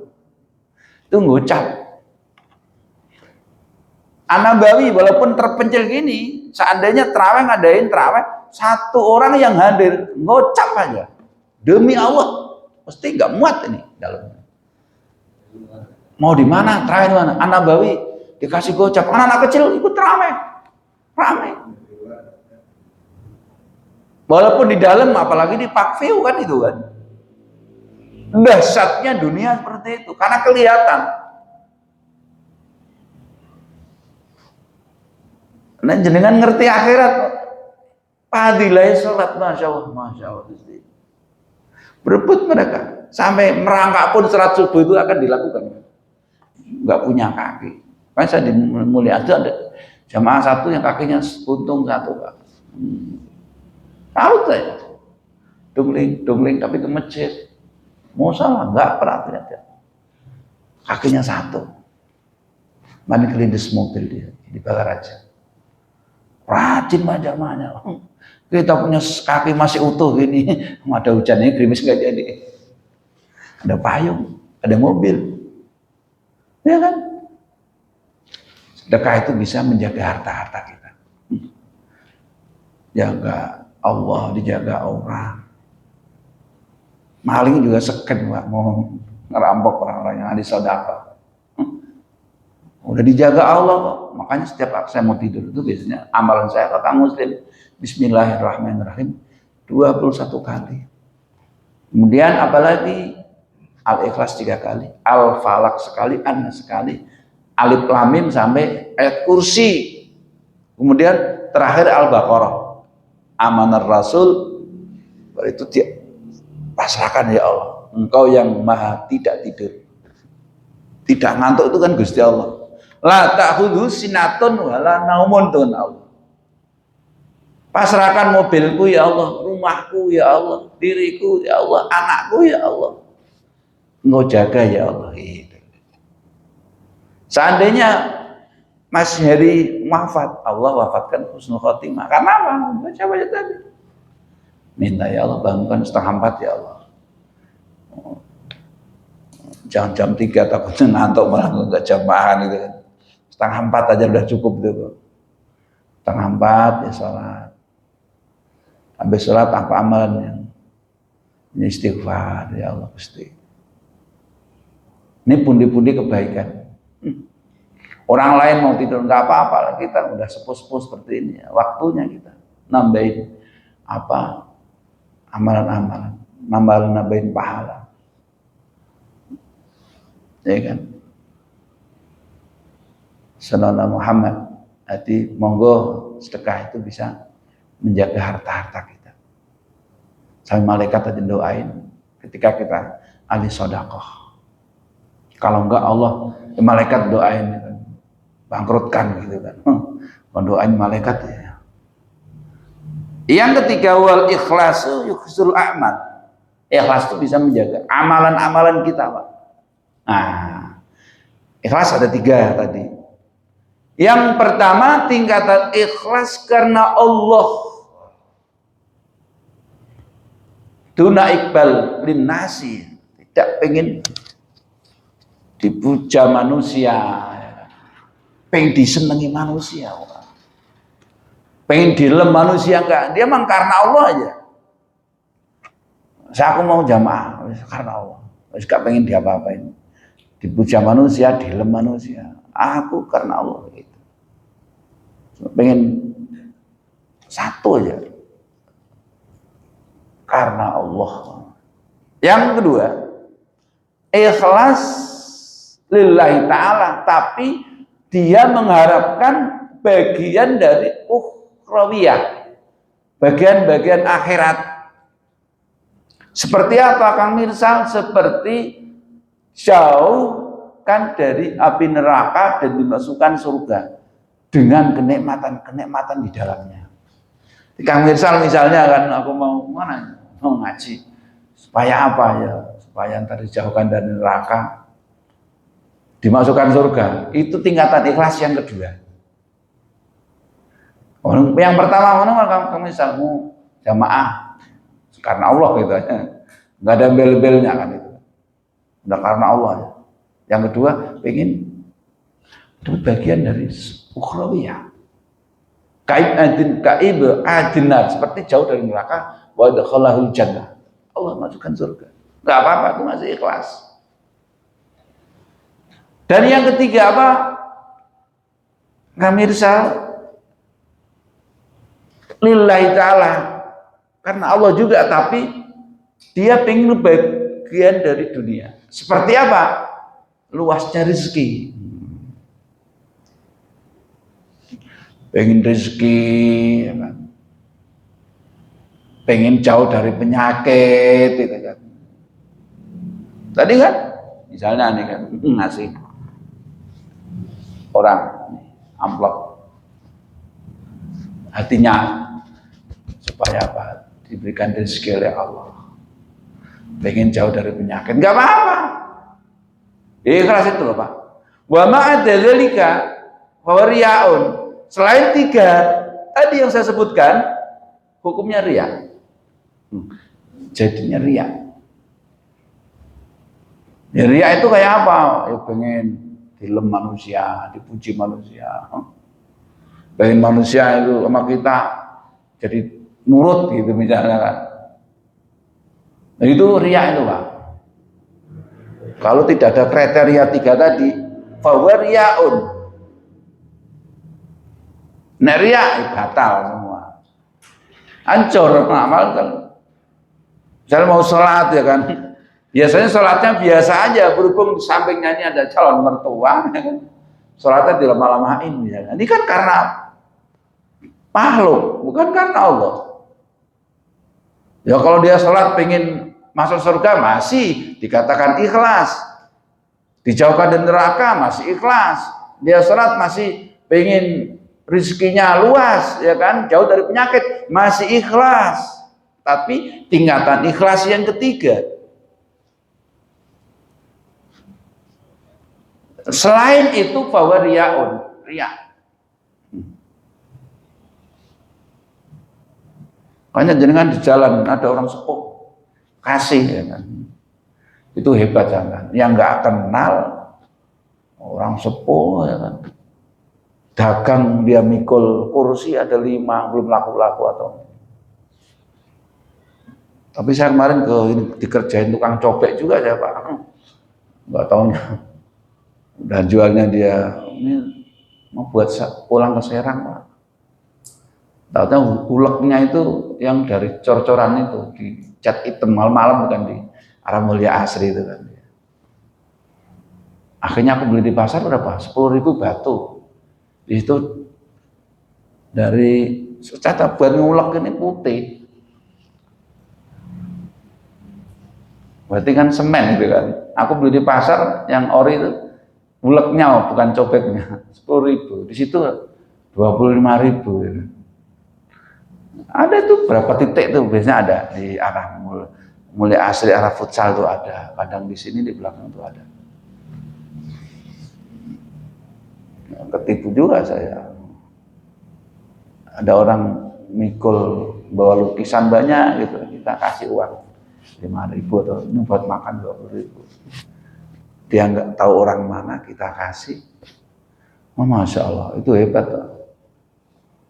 Itu gocap. An-Nabawi walaupun terpencil gini, seandainya terawih ngadain terawih, satu orang yang hadir gocap aja. Demi Allah, pasti nggak muat ini dalamnya. Mau di mana? Terawih di mana? An-Nabawi dikasih gocap, anak-anak kecil ikut terawih. Ramai. Walaupun di dalam, apalagi di Parkview kan itu kan. Dahsyatnya dunia seperti itu karena kelihatan. Nah, jenengan ngerti akhirat. Fadilah salat, masya Allah. Berebut mereka sampai merangkak pun salat subuh itu akan dilakukan. Nggak punya kaki. Kan saya di Mulia ada jamaah satu yang kakinya buntung satu Pak. Tahu saya. Dungling tapi ke masjid. Mau salah enggak pernah ternyata. Kakinya satu. Mandi kelindes mobil dia dibakar aja. Rajin jamaahnya. Kita punya kaki masih utuh gini. Ada hujannya gerimis enggak jadi. Ada payung, ada mobil. Ya kan? Sedekah itu bisa menjaga harta-harta kita. Jaga Allah, dijaga orang. Maling juga seken Pak, mau ngerampok orang-orang yang ada sedekah. Udah dijaga Allah kok. Makanya setiap saya mau tidur itu biasanya amalan saya kata Muslim, Bismillahirrahmanirrahim 21 kali. Kemudian apalagi Al-Ikhlas 3 kali, Al-Falaq sekali, An-Nas sekali, Alif Lam Mim sampai ayat kursi. Kemudian terakhir Al-Baqarah. Amanar Rasul, itu dia pasrahkan ya Allah. Engkau yang maha tidak tidur. Tidak ngantuk itu kan Gusti Allah. La ta'khudhu sinatun wala naumun tuh Allah. Pasrahkan mobilku ya Allah, rumahku ya Allah, diriku ya Allah, anakku ya Allah. Engkau jaga ya Allah. Seandainya Mas Heri wafat, Allah wafatkan husnul khotimah. Karena apa? Baca tadi. Minta ya Allah bangunkan 3:30 ya Allah. Jangan jam 3 takutnya ngantuk malah nggak jamaah gitu kan. 3:30 aja udah cukup gitu. 3:30 ya sholat. Habis sholat apa amalannya? Ini istighfar ya Allah Gusti. Ini pundi-pundi kebaikan. Orang lain mau tidur nggak apa-apa, kita udah sepuh-sepuh seperti ini ya. Waktunya kita nambahin apa amalan-amalan, nambahin pahala, ya kan? Sallallahu Muhammad, jadi monggo sedekah itu bisa menjaga harta-harta kita. Sampai malaikat aja doain ketika kita ahli sedekah. Kalau enggak Allah, malaikat doain gitu. Bangkrutkan gitu kan. Mendoain malaikat ya. Yang ketiga wal ikhlasu yukhsul a'mal. Ikhlas itu bisa menjaga amalan-amalan kita, Pak. Nah, ikhlas ada 3 tadi. Yang pertama tingkatan ikhlas karena Allah. Duna iqbal linnasi, tidak pengen dipuja manusia. Pengen disenangi manusia, pengen dilem manusia enggak, dia memang karena Allah aja. Aku mau jamaah karena Allah, gak pengen diapa-apain, dipuja manusia, dilem manusia. Aku karena Allah gitu. Pengen satu aja, karena Allah. Yang kedua, ikhlas lillahi ta'ala, tapi dia mengharapkan bagian dari ukhrawiyah, bagian-bagian akhirat. Seperti apa Kang Mirsal? Seperti jauhkan dari api neraka dan dimasukkan surga dengan kenikmatan-kenikmatan di dalamnya. Kang Mirsal misalnya kan, aku mau mana? Mau ngaji. Supaya apa ya? Supaya ntar dijauhkan dari neraka, dimasukkan surga. Itu tingkatan ikhlas yang kedua. Yang pertama mana Kang Mirsal mau jamaah karena Allah gitu aja. Nggak ada bel-belnya kan itu. Udah karena Allah ya. Yang kedua pengen itu bagian dari ukhrawiyah. Kaib adinar, seperti jauh dari neraka, wa dakhalahul jannah. Allah masukkan surga. Enggak apa-apa, itu masih ikhlas. Dan yang ketiga apa? Kamirsa lillahi ta'ala. Karena Allah juga, tapi dia pengen bagian dari dunia. Seperti apa? Luasnya rezeki. Pengen rezeki, ya kan? Pengen jauh dari penyakit, gitu kan? Tadi kan, misalnya nih kan ngasih orang amplop, hatinya supaya apa? Diberikan rezeki oleh Allah. Pengen jauh dari penyakit, nggak apa-apa. Ikhlas itu loh Pak. Wa ma'adzalika fawariyaun. Selain tiga tadi yang saya sebutkan, hukumnya riya. Jadinya riya. Ya, riya itu kayak apa? Ya pengen dilem manusia, dipuji manusia. Pengen manusia itu sama kita jadi nurut gitu misalnya kan. Nah, itu riya itu Pak. Kalau tidak ada kriteria tiga tadi, fawariyaun. Nek riya batal semua. Hancur amal kan. Misalnya mau sholat ya kan. Biasanya sholatnya biasa aja, berhubung di sampingnya ini ada calon mertua, ya kan? Sholatnya dilama-lamain ya kan. Ini kan karena makhluk, bukan karena Allah. Ya kalau dia sholat pengen masuk surga masih dikatakan ikhlas. Dijauhkan dari neraka masih ikhlas. Dia sholat masih pengen rezekinya luas, ya kan, jauh dari penyakit, masih ikhlas. Tapi tingkatan ikhlas yang ketiga, selain itu bahwa riyaun, riya. Makanya jenengan di jalan ada orang sepuh, kasih, ya kan, itu hebat jangan. Yang nggak kenal orang sepuh, ya kan, dagang dia mikul kursi ada 5 belum laku-laku atau. Tapi saya kemarin ini dikerjain tukang copek juga ya Pak, nggak tahunya udah jualnya dia ini mau buat pulang ke Serang Pak. Tahu-tahu uleknya itu yang dari cor-coran itu dicat hitam malam-malam bukan di arah Mulia Asri itu kan. Akhirnya aku beli di pasar berapa? 10.000 batu. Di situ dari secara buat ngulek ini putih. Berarti kan semen gitu kan. Aku beli di pasar yang ori itu uleknya bukan cobeknya 10.000. Di situ 25.000 gitu. Ada tuh berapa titik tuh biasanya ada di arah Mulia Asri, arah futsal tuh ada. Kadang di sini di belakang tuh ada. Ketipu juga saya. Ada orang mikul bawa lukisan banyak gitu, kita kasih uang 5.000 atau ini buat makan 20.000. Dia nggak tahu orang mana kita kasih. Oh, Masya Allah, itu hebat.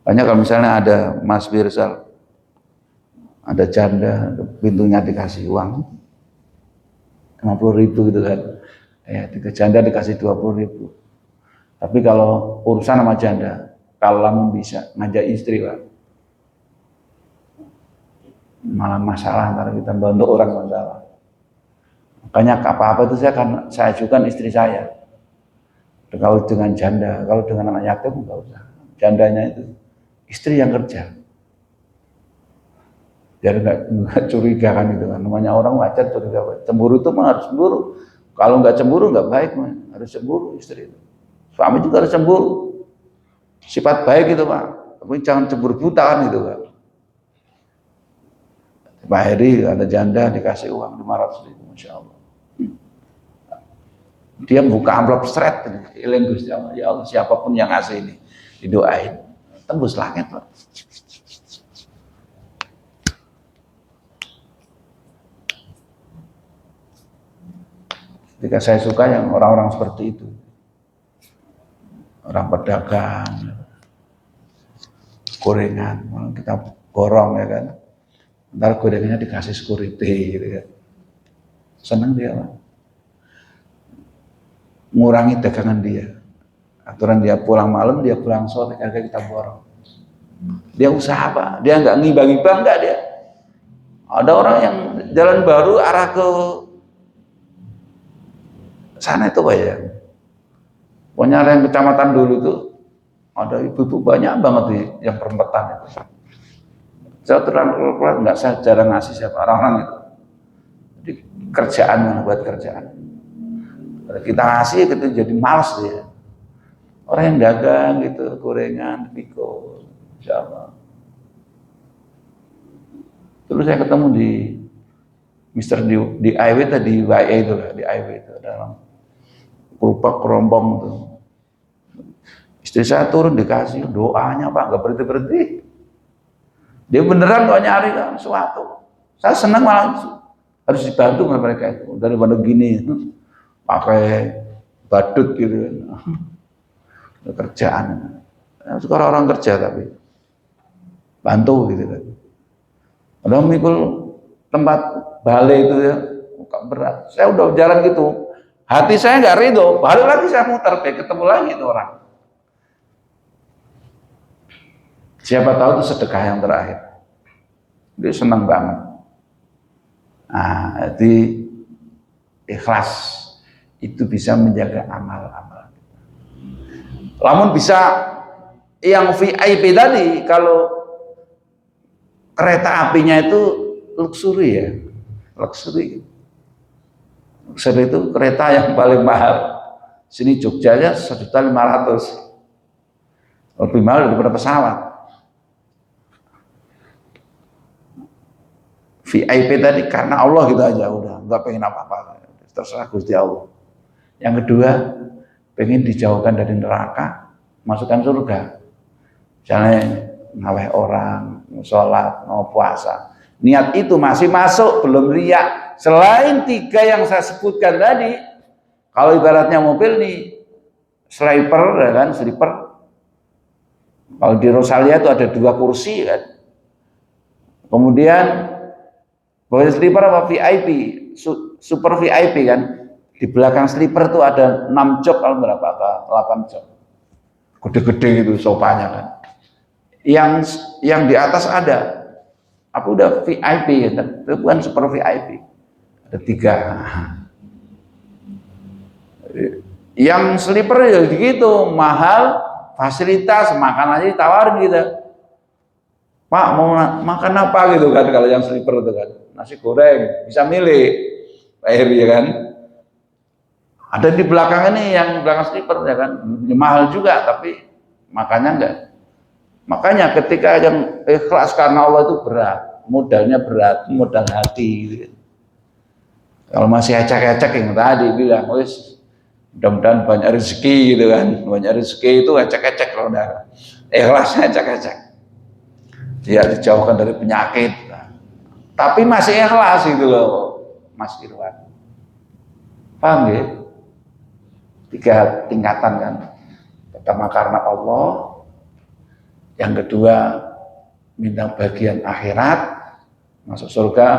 Banyak kalau misalnya ada Mas Birsal, ada janda, pintunya dikasih uang 50.000 gitu kan. Ya, janda dikasih 20.000. Tapi kalau urusan sama janda, kalau kamu bisa ngajak istri Pak, malah masalah antara kita bantu orang masalah. Makanya apa-apa itu saya ajukan istri saya. Kalau dengan janda, kalau dengan anak yatim enggak usah. Jandanya itu istri yang kerja. Biar enggak curiga kan gitu kan. Namanya orang wajar curiga. Cemburu itu mah harus cemburu. Kalau enggak cemburu enggak baik, harus cemburu istri itu. Suami juga harus cemburu. Sifat baik itu Pak. Tapi jangan cemburu buta kan gitu kan. Pak Heri ada janda dikasih uang 500.000, Masya Allah. Dia buka amplop straight, ilang Gusti Allah, ya Allah siapapun yang ngasih ini didoain tembus langit Pak. Ketika saya suka yang orang-orang seperti itu, orang pedagang, gorengan, kita borong ya kan, ntar gorengannya dikasih security gitu kan, senang dia Pak. Ngurangi dagangan dia, aturan dia pulang malam, dia pulang sore, kagak kita borong. Dia usaha Pak, dia nggak ngibang-ngibang, nggak dia. Ada orang yang jalan baru arah ke sana itu Pak ya, pokoknya yang kecamatan dulu itu ada ibu-ibu banyak banget nih yang perempatan itu. Saya terang nggak, saya jarang ngasih siapa orang-orang itu. Jadi kerjaan buat kerjaan. Kalau kita ngasih itu jadi males dia. Orang yang dagang gitu, gorengan, pikul, Insya Allah. Terus saya ketemu di Mister di IW tadi, YA itu lah, di IW itu dalam kerupuk kerombong itu. Istri saya turun dikasih doanya Pak, nggak berhenti. Dia beneran kok nyari kan sesuatu. Saya senang malah harus dibantu sama mereka itu daripada gini pakai badut gitu kan. Kerjaan. Sekarang orang kerja tapi bantu gitu kan. Padahal mikul tempat balai itu ya berat. Saya udah jalan gitu. Hati saya nggak ridho, balik lagi saya muter, ketemu lagi itu orang. Siapa tahu itu sedekah yang terakhir. Dia senang banget. Nah, jadi ikhlas itu bisa menjaga amal-amal. Namun bisa yang VIP tadi, kalau kereta apinya itu luxury ya, luxury. Luxury itu kereta yang paling mahal. Sini Jogjanya 1.500.000, lebih mahal daripada pesawat. VIP tadi karena Allah gitu aja, udah nggak pengen apa-apa, terserah Gusti Allah. Yang kedua, pengen dijauhkan dari neraka, masukkan surga. Misalnya ngaweh orang, mau sholat, mau puasa, niat itu masih masuk, belum riya. Selain 3 yang saya sebutkan tadi, kalau ibaratnya mobil nih, sleeper ya kan, sleeper. Kalau di Rosalia itu ada 2 kursi kan. Kemudian boleh sleeper apa VIP, super VIP kan. Di belakang sleeper tuh ada 6 jok kalau berapa, 8 jok. Gede-gede gitu sofanya kan. Yang di atas ada, apa udah VIP ya, itu bukan super VIP. Ada 3. Yang sleeper ya gitu, mahal, fasilitas, makan aja ditawarin gitu. Pak mau makan apa gitu kan, kalau yang sleeper itu kan, nasi goreng, bisa milih Pak Heri ya kan. Ada di belakang ini yang belakang sleeper ya kan, mahal juga tapi makannya enggak. Makanya ketika yang ikhlas karena Allah itu berat, modalnya berat, modal hati gitu. Kalau masih ecek-ecek yang tadi bilang, wis mudah-mudahan banyak rezeki gitu kan, banyak rezeki itu ecek-ecek kalau udah ikhlasnya ecek-ecek. Dia dijauhkan dari penyakit, tapi masih ikhlas gitu loh, Mas Irwan. Paham ya? 3 tingkatan kan. Pertama karena Allah, yang kedua minta bagian akhirat, masuk surga,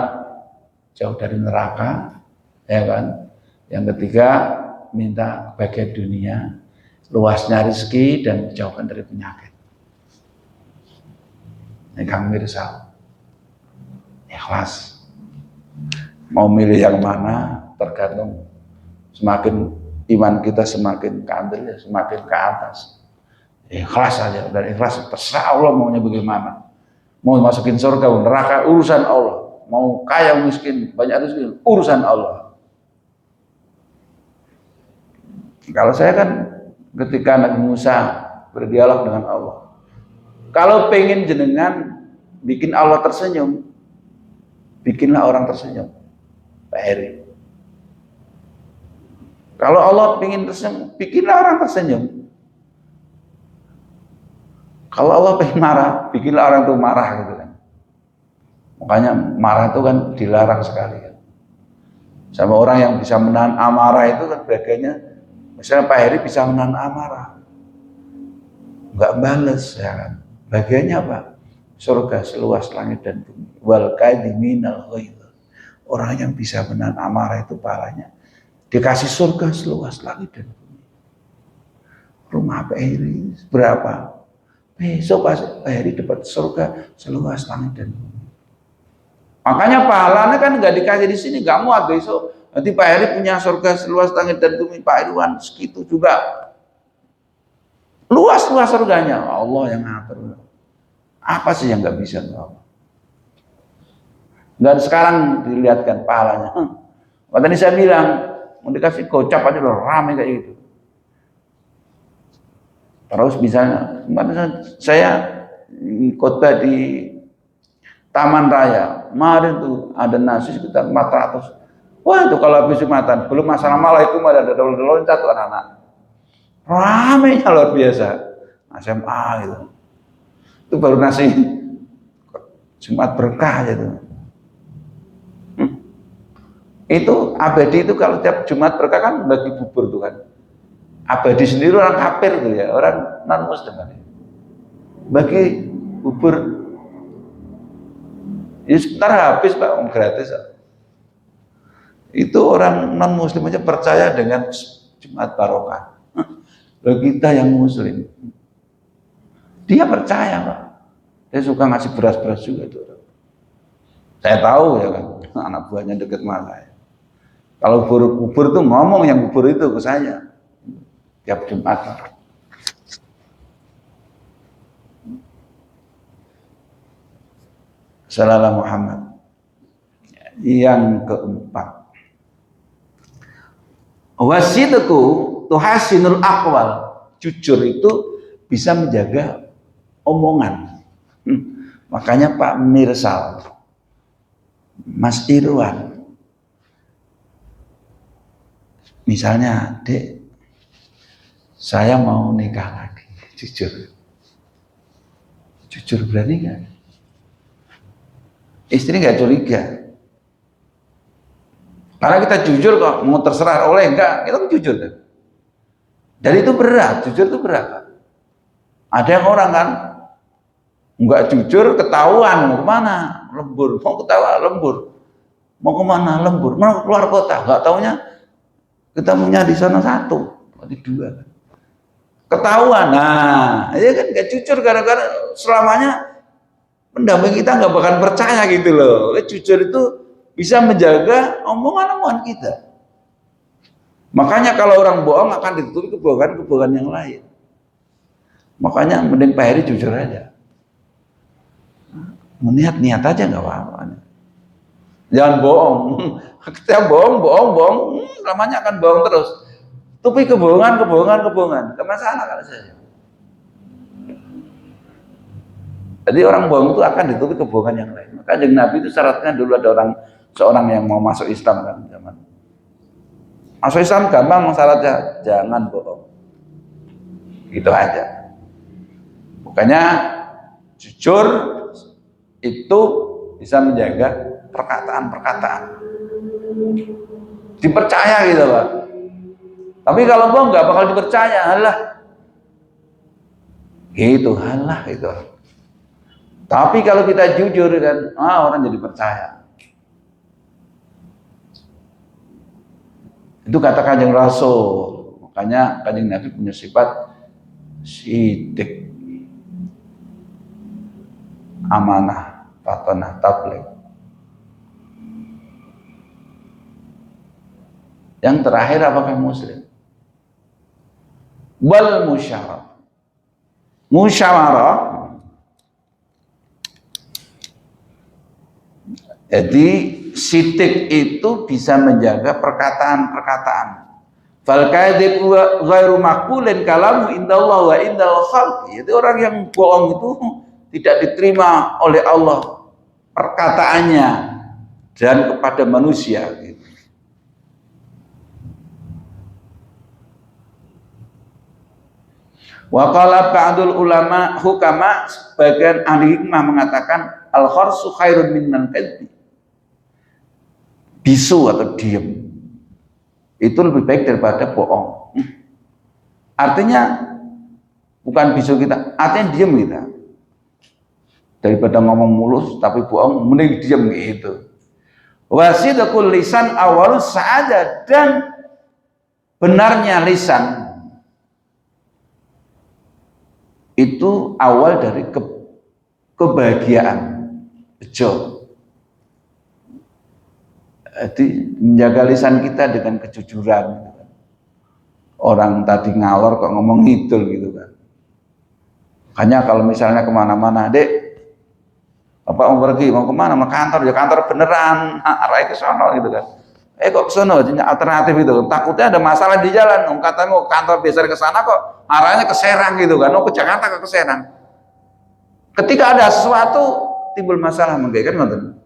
jauh dari neraka, ya kan. Yang ketiga minta bagian dunia, luasnya rezeki dan dijauhkan dari penyakit. Ini Kang Mirsal, ikhlas. Mau milih yang mana tergantung, semakin iman kita semakin kandil ya semakin ke atas. Ikhlas aja, dan ikhlas terserah Allah maunya bagaimana. Mau masukin surga, neraka urusan Allah. Mau kaya miskin, banyak rezeki urusan Allah. Kalau saya kan ketika Nabi Musa berdialog dengan Allah, kalau pengen jenengan bikin Allah tersenyum, bikinlah orang tersenyum. Pak Heri. Kalau Allah ingin tersenyum, bikinlah orang tersenyum. Kalau Allah pengen marah, bikinlah orang itu marah gitu kan. Makanya marah itu kan dilarang sekali kan. Sama orang yang bisa menahan amarah itu kan bagiannya, misalnya Pak Heri bisa menahan amarah, nggak bales ya kan. Bagiannya apa? Surga seluas langit dan bumi. Wal kadhiminal ghaidh. Orang yang bisa menahan amarah itu pahalanya dikasih surga seluas langit dan bumi. Rumah Pak Heri berapa? Besok Pak Heri dapat surga seluas langit dan bumi. Makanya pahalanya kan nggak dikasih di sini, nggak muat besok. Nanti Pak Heri punya surga seluas langit dan bumi, Pak Irwan segitu juga. Luas-luas surganya, Allah yang ngatur. Apa sih yang nggak bisa Allah? Dan sekarang dilihatkan pahalanya. Tadi saya bilang, mau dikasih gocap aja udah rame kayak gitu. Terus misalnya, saya khotbah di Taman Raya, kemarin tuh ada nasi sekitar 400. Wah itu kalau habis Jumatan, belum masalah malah itu ada loncat tuh anak-anak. Ramenya luar biasa. SMA gitu. Itu baru nasi Jumat berkah aja tuh. Itu Abadi itu kalau tiap Jumat berkah kan bagi bubur tuh kan. Abadi sendiri orang kafir tuh ya, orang non muslim kan. Bagi bubur ya sebentar habis Pak, gratis. Itu orang non muslim aja percaya dengan Jumat barokah. Loh kita yang muslim, dia percaya Pak. Dia suka ngasih beras-beras juga tuh. Saya tahu ya kan, anak buahnya deket mana ya. Kalau bubur tuh ngomong yang bubur itu ke saya tiap Jumat. Sallallahu Muhammad. Yang keempat, wasidqu tuhasinul aqwal. Jujur itu bisa menjaga omongan. Makanya Pak Mirsal, Mas Irwan, misalnya, Dek, saya mau nikah lagi, jujur berani nggak? Istri nggak curiga, karena kita jujur kok, mau terserah oleh enggak, kita jujur kan. Dan itu berat, jujur itu berat. Ada yang orang kan nggak jujur, ketahuan mau kemana, lembur, mau ketawa lembur, mau kemana lembur, mau keluar kota, nggak taunya ketemunya di sana satu, berarti dua, ketahuan. Nah, ya kan nggak jujur gara-gara selamanya pendamping kita nggak bakal percaya gitu loh. Jujur itu bisa menjaga omongan-omongan kita. Makanya kalau orang bohong akan ditutupi kebohongan-kebohongan yang lain. Makanya mending Pak Heri jujur aja. Niat aja nggak apa-apa. Jangan bohong. Kita bohong, namanya akan bohong terus. Tutupi kebohongan. Kemasalah kalau saya. Jadi orang bohong itu akan ditutupi kebohongan yang lain. Maka Kanjeng Nabi itu syaratnya dulu ada seorang yang mau masuk Islam kan zaman. Masuk Islam gampang syaratnya, jangan bohong. Gitu aja. Makanya jujur itu bisa menjaga perkataan-perkataan. Dipercaya gitu Pak. Tapi kalau bohong nggak bakal dipercaya, halah. Gitu, halah gitu. Tapi kalau kita jujur kan, orang jadi percaya. Itu kata Kanjeng Rasul. Makanya Kanjeng Nabi punya sifat sidik, amanah, fatonah, tabligh. Yang terakhir apakah muslim? Wal musyawarah. Musyawarah. Jadi sidik itu bisa menjaga perkataan-perkataan. Fal kadzib ghairu maqbulin kalamu indallah wa indal khalqi. Jadi orang yang bohong itu tidak diterima oleh Allah perkataannya, dan kepada manusia gitu. Wa qala ba'dul ulama hukama, sebagian ahli hikmah mengatakan al-kharsu khairun minal kadzi. Bisu atau diam itu lebih baik daripada bohong. Artinya bukan bisu kita, artinya diam kita. Daripada ngomong mulus tapi bohong, mending diam gitu. Wasidqul lisan awalus sa'adah, dan benarnya lisan itu awal dari kebahagiaan. Bejo. Jadi menjaga lisan kita dengan kejujuran. Orang tadi ngalor kok ngomong ngidul gitu kan. Makanya kalau misalnya kemana-mana, Dek, Bapak mau pergi, mau kemana? Mau kantor, ya kantor beneran, arahnya ke sono gitu kan. Kok ke sono, alternatif itu. Takutnya ada masalah di jalan. Katanya mau kantor biasa ke sana kok arahnya ke Serang gitu kan. Ke Jakarta ke Serang. Ketika ada sesuatu timbul masalah kan nonton.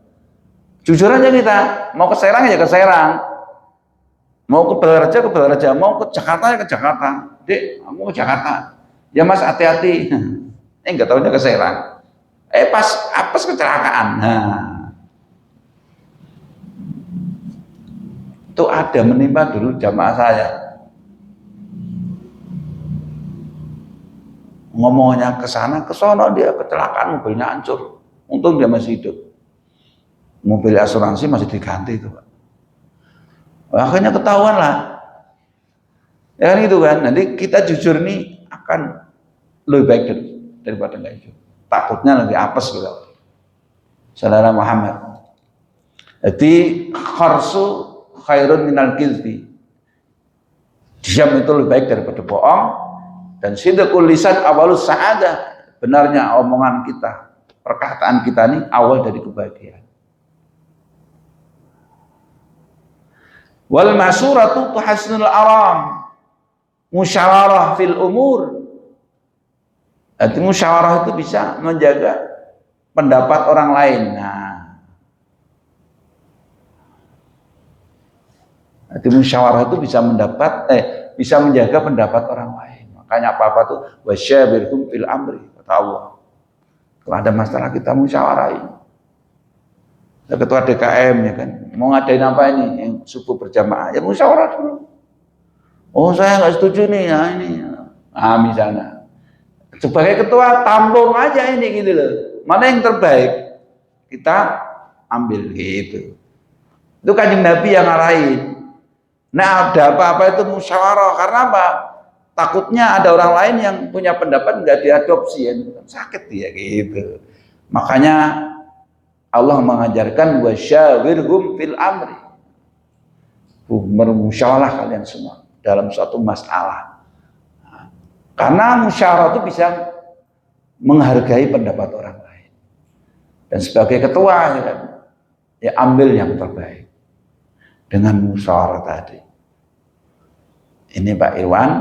Jujur aja kita, mau ke Serang ya ke Serang, mau ke Balareja, mau ke Jakarta ya ke Jakarta. Dek, aku ke Jakarta. Ya Mas, hati-hati. Nggak tahunya ke Serang. Pas apes kecelakaan. Nah, itu ada menimpa dulu jamaah saya. Ngomongnya ke sana, ke sono, dia kecelakaan, mobilnya hancur. Untung dia masih hidup. Mobil asuransi masih diganti itu, Pak. Akhirnya ketahuan lah. Ya kan gitu kan. Nanti kita jujur nih akan lebih baik daripada nggak jujur. Takutnya lebih apes gitu. Saudara Muhammad. Jadi kharsu khairun minal kizbi. Diam itu lebih baik daripada bohong. Dan sidqul lisan awalus sa'adah. Benarnya omongan kita, perkataan kita ini awal dari kebahagiaan. Wal masyuratu tuhasnul aram, musyawarah fil umur. Arti musyawarah itu bisa menjaga pendapat orang lain. Nah, arti musyawarah itu bisa menjaga pendapat orang lain. Makanya apa-apa tuh wasyawirhum fil amri, kata Allah. Kalau ada masalah kita musyawarahin. Ketua DKM ya kan, mau ngadain apa ini yang subuh berjamaah, ya musyawarah dulu. Oh saya nggak setuju nih, ya ini, misalnya sebagai ketua tampung aja ini gitu loh, mana yang terbaik kita ambil gitu. Itu Kanjeng Nabi yang ngarahin. Nah ada apa-apa itu musyawarah, karena apa? Takutnya ada orang lain yang punya pendapat nggak diadopsi, ya sakit dia gitu. Makanya Allah mengajarkan wasyawirhum fil amri. Bermusyawarah kalian semua dalam suatu masalah. Karena musyawarah itu bisa menghargai pendapat orang lain. Dan sebagai ketua ya kan, ya ambil yang terbaik dengan musyawarah tadi. Ini Pak Irwan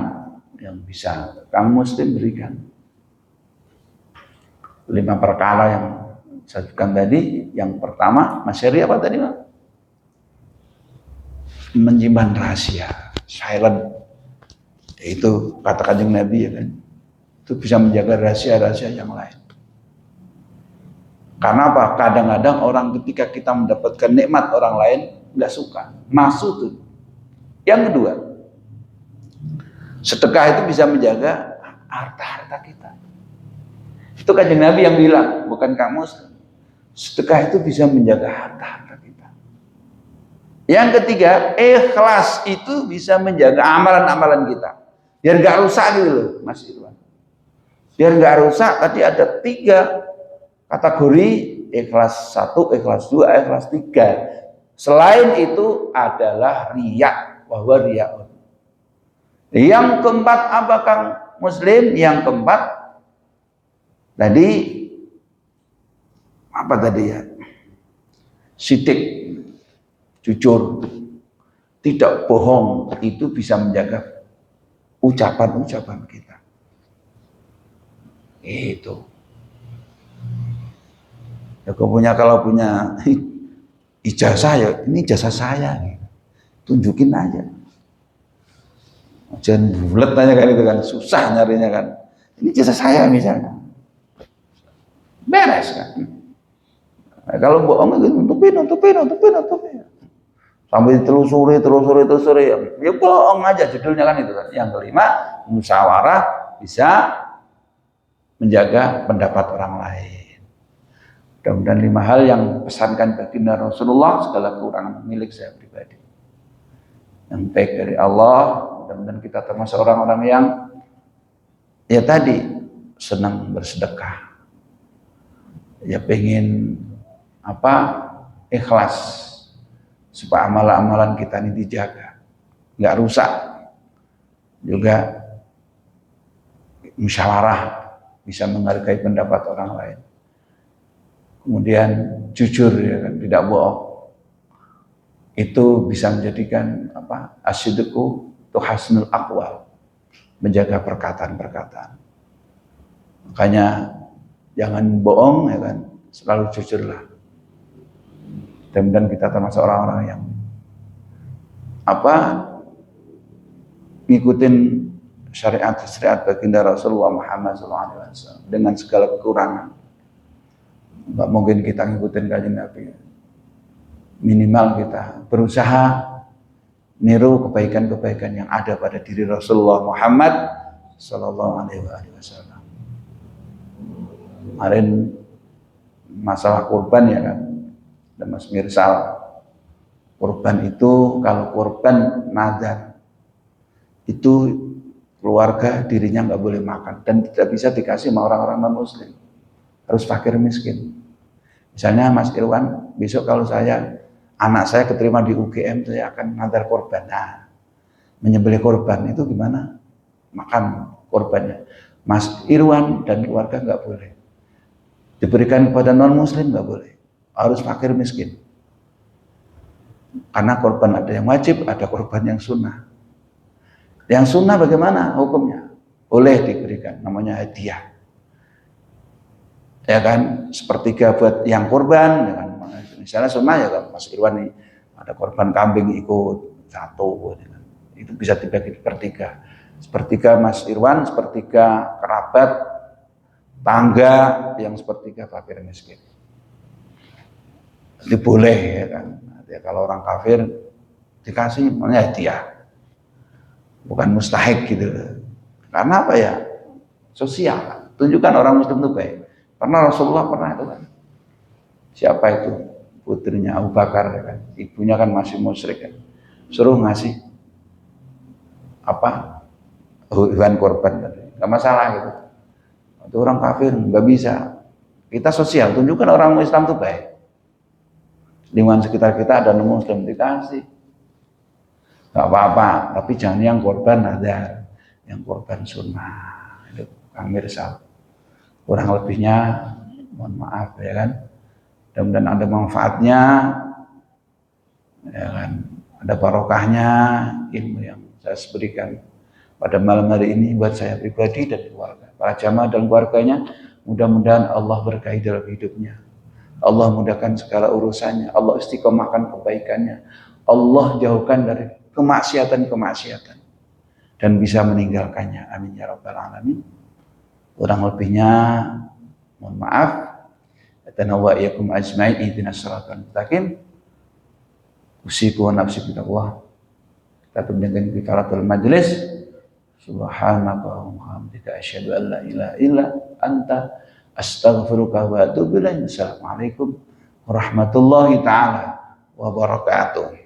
yang bisa Kang Muslim berikan 5 perkara yang saya sebutkan tadi. Yang pertama, Mas Heri apa tadi, Pak? Menyimpan rahasia, silent. Itu kata Kanjeng Nabi ya kan. Itu bisa menjaga rahasia-rahasia yang lain. Karena apa? Kadang-kadang orang ketika kita mendapatkan nikmat orang lain nggak suka, nafsu tuh. Yang kedua, sedekah itu bisa menjaga harta-harta kita. Itu Kanjeng Nabi yang bilang, bukan kamu. Sedekah itu bisa menjaga harta-harta kita. Yang ketiga, ikhlas itu bisa menjaga amalan-amalan kita. Biar nggak rusak gitu loh, Mas Irwan. Biar nggak rusak, tadi ada 3 kategori, ikhlas 1, ikhlas 2, ikhlas 3. Selain itu adalah riya, bahwa riya. Yang keempat apa Kang Muslim? Yang keempat tadi apa tadi ya? Sidik, jujur, tidak bohong, itu bisa menjaga ucapan-ucapan kita. Itu. Ya kalau punya ijazah ya, ini ijazah saya, tunjukin aja. Jangan bulat tanya kan itu kan, susah nyarinya kan. Ini ijazah saya misalnya, beres kan. Nah, kalau bohong itu nutupin. Sampai telusuri, ya bohong aja judulnya kan itu kan. Yang kelima, musyawarah bisa menjaga pendapat orang lain. Mudah-mudahan 5 hal yang pesankan baginda Rasulullah, segala kekurangan milik saya pribadi. Yang baik dari Allah, mudah-mudahan kita termasuk orang-orang yang ya tadi senang bersedekah. Ya pengen ikhlas supaya amalan-amalan kita ini dijaga, nggak rusak. Juga musyawarah, bisa menghargai pendapat orang lain. Kemudian jujur ya kan, tidak bohong. Itu bisa menjadikan asyidku tuhasnul aqwal, menjaga perkataan-perkataan. Makanya jangan bohong ya kan, selalu jujurlah. Dan kita termasuk orang-orang yang ngikutin syariat baginda Rasulullah Muhammad SAW dengan segala kekurangan. Nggak mungkin kita ngikutin kanjeng Nabi. Minimal kita berusaha niru kebaikan-kebaikan yang ada pada diri Rasulullah Muhammad Sallallahu Alaihi Wasallam. Kemarin masalah kurban ya kan, dan Mas Mirsal, kurban itu kalau kurban nazar itu keluarga dirinya nggak boleh makan dan tidak bisa dikasih sama orang-orang non muslim, harus fakir miskin. Misalnya Mas Irwan, besok kalau anak saya keterima di UGM, saya akan nazar korban. Nah, menyembelih korban itu gimana? Makan korbannya. Mas Irwan dan keluarga nggak boleh. Diberikan kepada non muslim nggak boleh. Harus fakir miskin. Karena korban ada yang wajib, ada korban yang sunnah. Yang sunnah bagaimana hukumnya? Boleh diberikan, namanya hadiah. Ya kan, sepertiga buat yang korban, ya kan? Misalnya sunnah ya kan, Mas Irwan nih ada korban kambing ikut 1, ya kan? Itu bisa dibagi sepertiga. Sepertiga Mas Irwan, sepertiga kerabat, tangga, yang sepertiga fakir miskin. Itu boleh ya kan. Ya, kalau orang kafir dikasih namanya hadiah, bukan mustahik gitu. Karena apa ya? Sosial. Tunjukkan orang muslim itu baik. Karena Rasulullah pernah itu kan. Siapa itu? Putrinya Abu Bakar ya kan. Ibunya kan masih musyrik kan. Suruh ngasih hewan korban tadi. Enggak masalah gitu. Itu orang kafir nggak bisa. Kita sosial, tunjukkan orang Islam itu baik. Lingkungan sekitar kita ada muslim dikasih. Enggak apa-apa, tapi jangan yang korban nazar, yang korban sunnah. Itu Kang Mirsal. Kurang lebihnya mohon maaf ya kan. Mudah-mudahan ada manfaatnya, ya kan, ada barokahnya ilmu yang saya berikan pada malam hari ini buat saya pribadi dan keluarga, para jamaah dan keluarganya. Mudah-mudahan Allah berkahi dalam hidupnya, Allah mudahkan segala urusannya, Allah istiqomahkan kebaikannya, Allah jauhkan dari kemaksiatan dan bisa meninggalkannya. Amin ya rabbal alamin. Kurang lebihnya mohon maaf. Wa iyyakum ajma'in ihdinas siratal mustaqim. Usiku wa nafsi bittaqwa. Kita dengan kifaratul majlis. Subhanaka wa bihamdika asyhadu an la ilaha illa anta astaghfiruka wa atubu ilaik. Assalamualaikum warahmatullahi taala wabarakatuh.